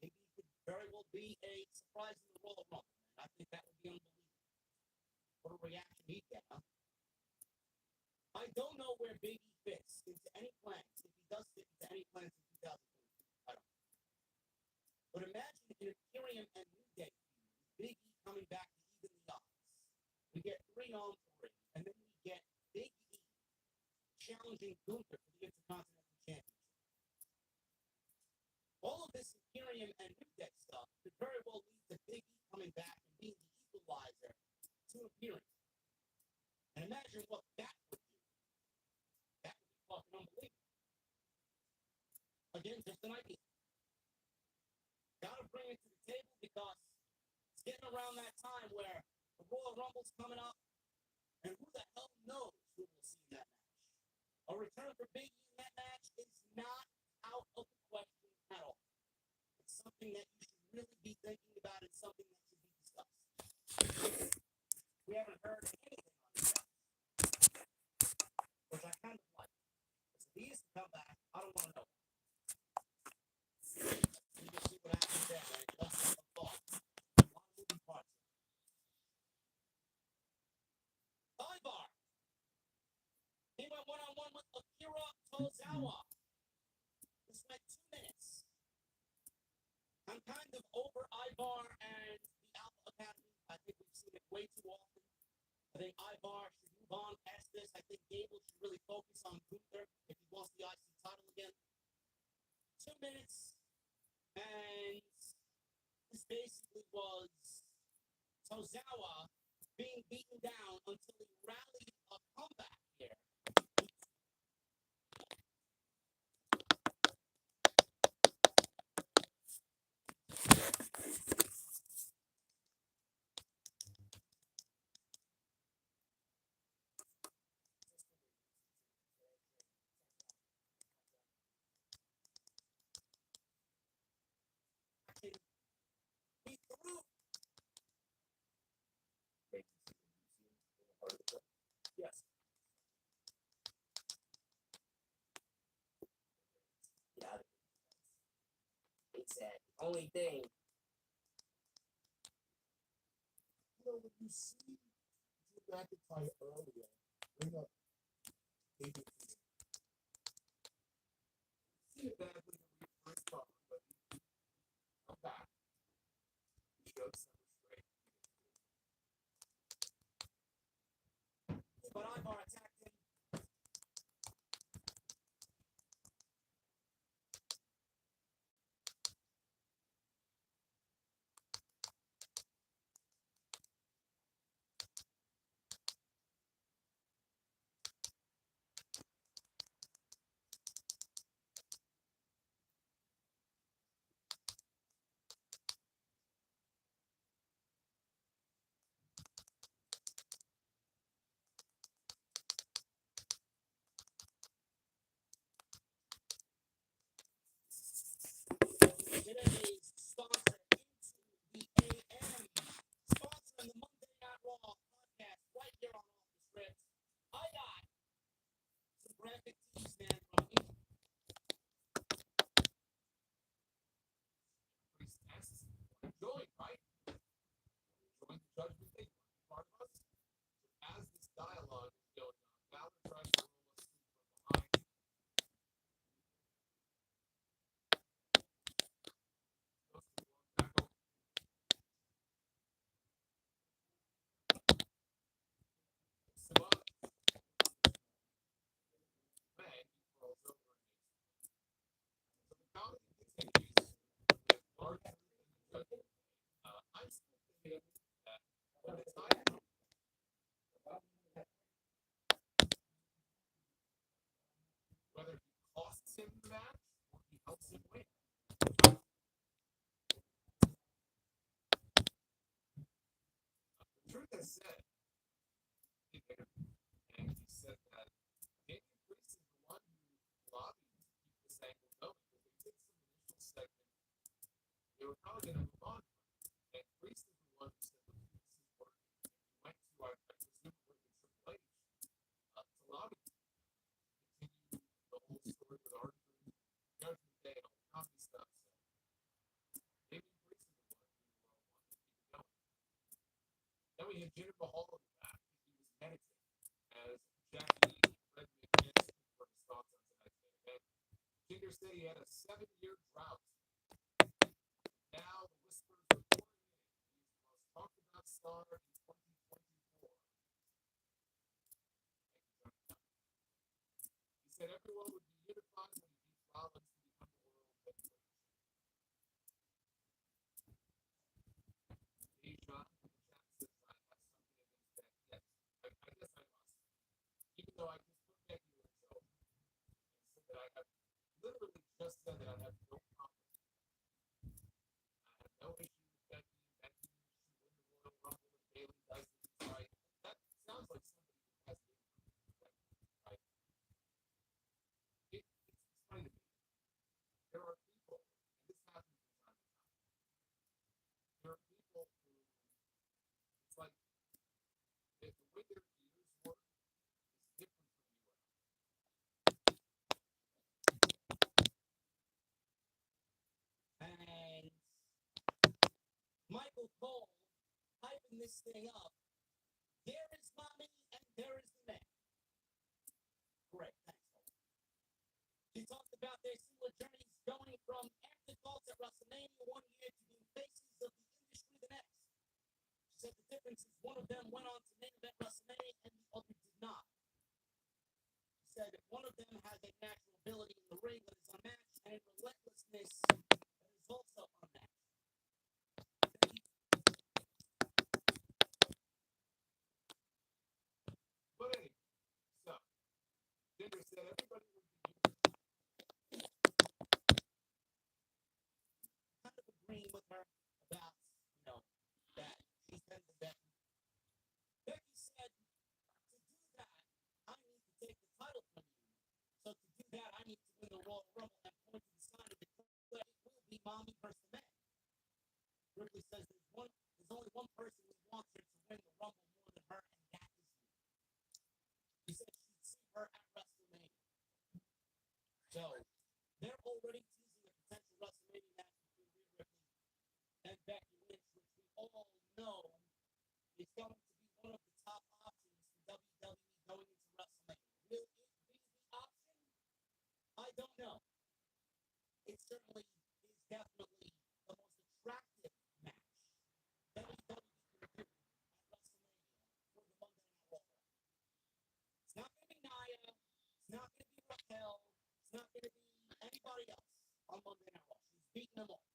Maybe he could very well be a surprise in the Royal Rumble. I think that would be unbelievable. What a reaction he'd get, huh? I don't know where Big E fits into any plans, if he does fit into any plans in 2023. I don't know. But imagine an Imperium and New Day feud with Big E coming back to even the odds. We get 3-on-3, and then we get Big E challenging Gunther for the Intercontinental Championship. All of this Imperium and New Day stuff could very well lead to Big E coming back and being the equalizer to Imperium. And imagine what that would do. That would be fucking unbelievable. Again, just an idea. Gotta bring it to the table because it's getting around that time where the Royal Rumble's coming up, and who the hell knows who we'll see in that match. A return for Big E in that match is not out of the question at all. It's something that you should really be thinking about. It's something that should be discussed. We haven't heard anything on this yet, which I kind of like. If he is to come back, I don't want to know. You can see what happens there, man. Just like a thought. A lot of moving parts. Ivar. He went one-on-one with Akira Tozawa. This went 2 minutes. I'm kind of over Ivar and the Alpha Academy. I think we've seen it way too often. I think Ivar should move on past this. I think Gable should really focus on Gunther if he wants the IC title again. 2 minutes, and this basically was Tozawa being beaten down until he rallied a comeback here. He threw. Yes. Yeah. It's that only thing. You know, when you see Drew McIntyre earlier, bring up David Peter. See it badly when we first saw him, but he come back. He showed some restraint. But Ivar attacked him. Today's sponsor into the AM. Sponsoring the Monday Night Raw podcast right here on Off the Script. I got some graphic tees, man, from Priest asks, enjoy, right? Enjoying the judgment day, part of us. So as this dialogue is going on, Balor tries to roll us from behind. Goes to the back over. Samoa. Man, he rolls over and makes. So the comedy continues with larger than the judgment day. I'm still thinking that when the time comes, whether he costs him the match or he helps him win. Truth has said in there, and he said that Damian Priest is the one who lobbied to keep this angle going because they did some initial segment. They were probably going to move on from it. And Priest is the one who said, look, this is working. And he went to, I presume, it would have been Triple H to lobby to continue the whole story with Arthur, Judgment Day, and all the comedy stuff. So Damian Priest is the one who wanted to keep it going. Then we had Jinder Mahal in the back. He was meditating as Jackie Redman asked him for his thoughts on tonight's main event. Jinder said he had a 7-year drought. Now the whispers are pouring in. He's the most talked about star in 2024. He said everyone would be unified when he beats Rollins to become the world heavyweight champion. Asia in the chat says I have something against that. Yes, I guess I must. Even though I just put Becky Lynch over and said that I have literally just said that I have no problem. I have no issue with Becky. Becky should win the Royal Rumble if Bayley does this right. That sounds like somebody who has the right. It's funny to me. There are people, and this happens from time to time. There are people who it's like the way their ears work is different from you and I. And Michael Cole hyping this thing up. There is mommy and there is the man. Great, thanks, Cole. He talked about their similar journeys going from afterthoughts at WrestleMania one year to being faces of the industry the next. She said the difference is one of them went on to main event WrestleMania one of them has a natural ability in the ring that is unmatched, and relentlessness that is also unmatched. But anyway, so Jinder said everybody would be Kind of agreeing with her about, that she said to Becky. Becky said, to do that, I need to take the title from you. So to do that, I need to win the Royal Rumble and point to the sign and declare it will be mommy versus man. Ripley says there's only one person who wants her to win the Rumble more than her, and that is me. He said she'd see her at WrestleMania. So they're already teasing a potential WrestleMania match between Rhea Ripley and Becky Lynch, which we all know is going to be one of the top options for WWE going into WrestleMania. Will it be the option? I don't know. It certainly is definitely the most attractive match WWE can do at WrestleMania for the Monday Night Raw. It's not going to be Nia. It's not going to be Raquel. It's not going to be anybody else on Monday Night Raw. She's beaten them all.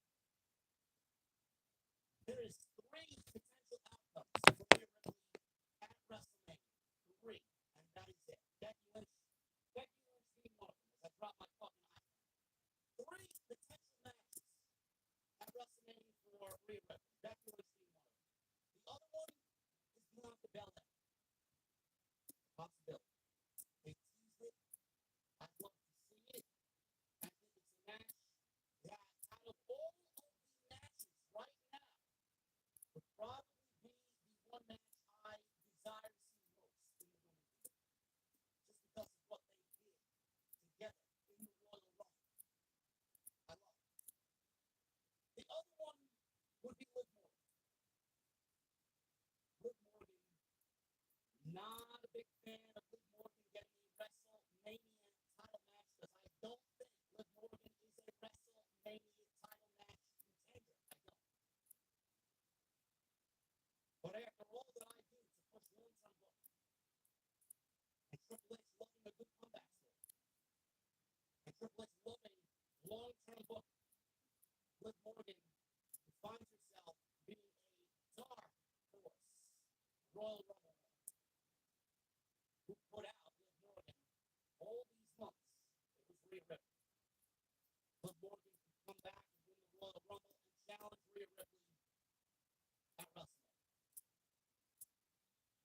There is 3 potential outcomes for Rhea Ripley at WrestleMania. 3, and that is it. Becky Lynch being one of them. As I drop my fucking iPhone. 3 potential matches at WrestleMania for Rhea Ripley. Becky Lynch being one of them. The other one is Bianca Belair. Possibility. They teased it. I'd love to see it. I think it's a match that, out of all of the matches right now, would probably be the one match I desire to see most in the women's division. Just because of what they did together in the Royal Rumble. I love it. The other one would be Liv Morgan. Liv Morgan, not a big fan of Liv Morgan getting a WrestleMania title match because I don't think Liv Morgan is a WrestleMania title match contender. I don't. But after all that I do to push long-term booking, and Triple H loving a good comeback story, and Triple H loving long-term booking, Liv Morgan finds herself being a dark horse Royal Rumble winner who put out Liv Morgan all these months. It was Rhea Ripley. Liv Morgan could come back and win the Royal Rumble and challenge Rhea Ripley at WrestleMania.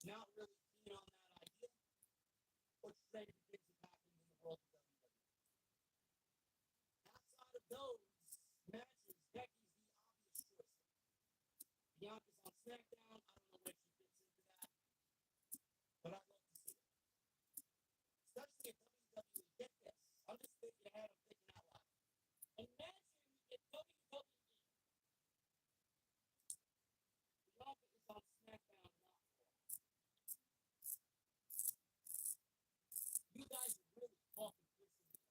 Not really keen on that idea, but stranger things have happened in the world of WWE. Outside of those matches, Becky's the obvious choice. Bianca's on SmackDown. I don't know where she fits into that, but I'd love to see it. Especially if WWE, get this. I'm just thinking ahead, I'm thinking out loud. Imagine if WWE, Bianca is on SmackDown, not Raw. You guys are really fucking twisting me up.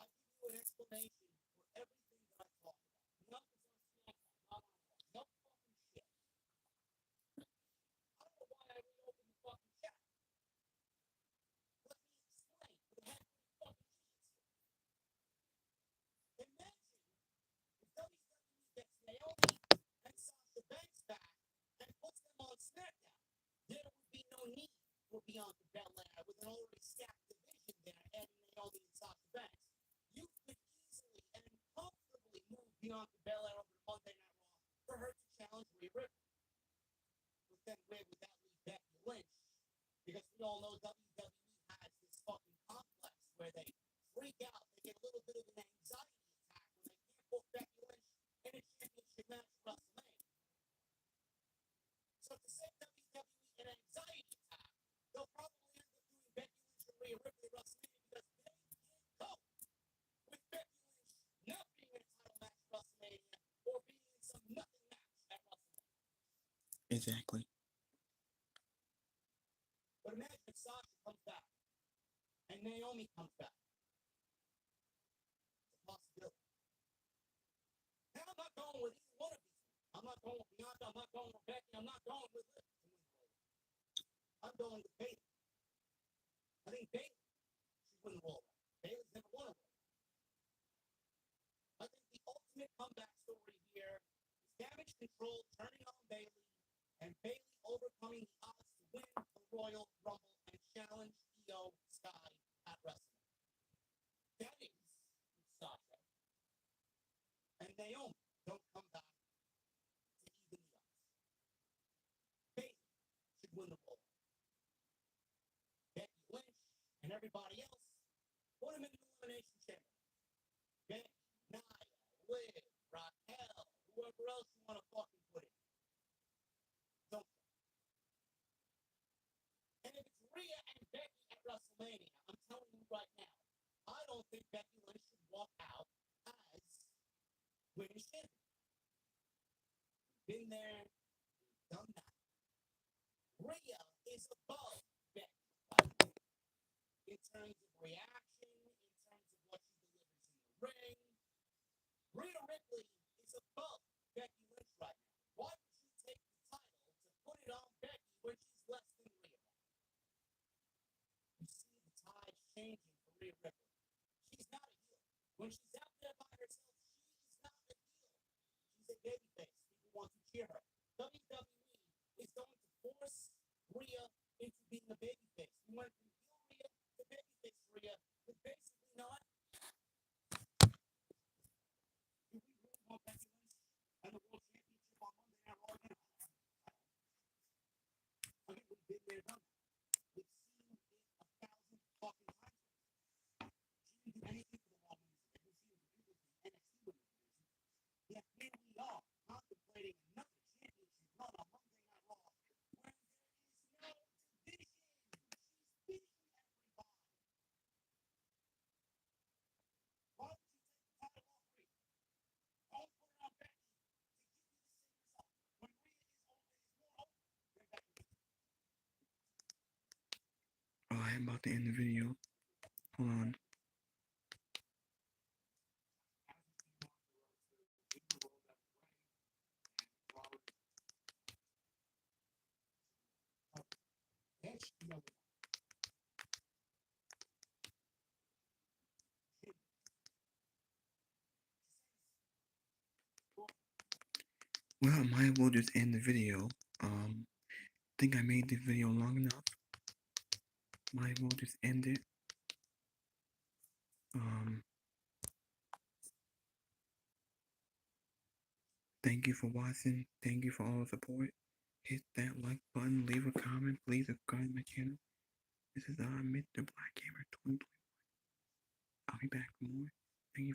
I'll give you an explanation for everything that I talked about. Bianca's on SmackDown, not on Raw. No fucking shit. I don't know why I reopened the fucking chat. Let me explain for the heck of the fucking cheese. Imagine if WWE gets Naomi and Sasha Banks back and puts them on SmackDown. There would be no need for Bianca Belair with an already stacked division there, adding Naomi and Sasha Banks. You could easily and comfortably move Bianca Belair over to Monday Night Raw for her to challenge Rhea Ripley. But then where would that leave Becky Lynch? Because we all know WWE has this fucking complex where they freak out, they get a little bit of an anxiety attack when they can't book Becky Lynch in a championship match at WrestleMania. So to save WWE an anxiety attack, they'll probably end up doing Becky Lynch and Rhea Ripley at WrestleMania because they can't cope with Becky Lynch not being in a title match at WrestleMania or being in some nothing match at WrestleMania. Exactly. But imagine if Sasha comes back and Naomi comes back. It's a possibility. And I'm not going with either one of these. I'm not going with Bianca. I'm not going with Becky. I'm not going with Liv. I'm going with Bayley. think Bailey should win the Royal Rumble. Bailey's never won a Royal Rumble. I think the ultimate comeback story here is Damage Control turning on Bailey and Bailey overcoming the odds to win the Royal Rumble and challenge Io Sky at WrestleMania. That is Sasha and Naomi don't come back to even the odds. Bailey should win the Royal Rumble. Becky Lynch and everybody else, put him in the elimination chamber. Becky, Nia, Liv, Raquel, whoever else you want to fucking put in. Don't. And if it's Rhea and Becky at WrestleMania, I'm telling you right now, I don't think Becky Lynch should walk out as women's champion. Been there, done that. Rhea is above Becky, by the way, in terms of reaction, in terms of what she delivers in the ring. Rhea Ripley is above Becky Lynch right now. Why would you take the title to put it on Becky when she's less than Rhea right now? You see the tide changing for Rhea Ripley. She's not a heel. When she's out there by herself, she is not a heel. She's a babyface. People want to cheer her. WWE is going to force Rhea into being a babyface. We went from heel Rhea to babyface Rhea with basically not. Do we really want Becky Lynch and the World Championship on Monday Night Raw again? I mean, we've been there, done that. We've seen it 1,000 fucking times. She didn't do anything for the Raw Women's Division. She didn't do anything for the NXT Women's Division. Yet here we are contemplating another championship run on Monday Night Raw when there is no division. She's beating everybody. Why would you take the title off Rhea? Don't put it on Becky to give you the same result when Rhea is more over than Becky. Oh, I am about to end the video. Hold on. Edge, you know, Well, I might as well just end the video. Think I made the video long enough. Might as well just end it. Thank you for watching. Thank you for all the support. Hit that like button. Leave a comment. Please subscribe to my channel. This is Mr. Black Gamer 2021. I'll be back for more. Thank you.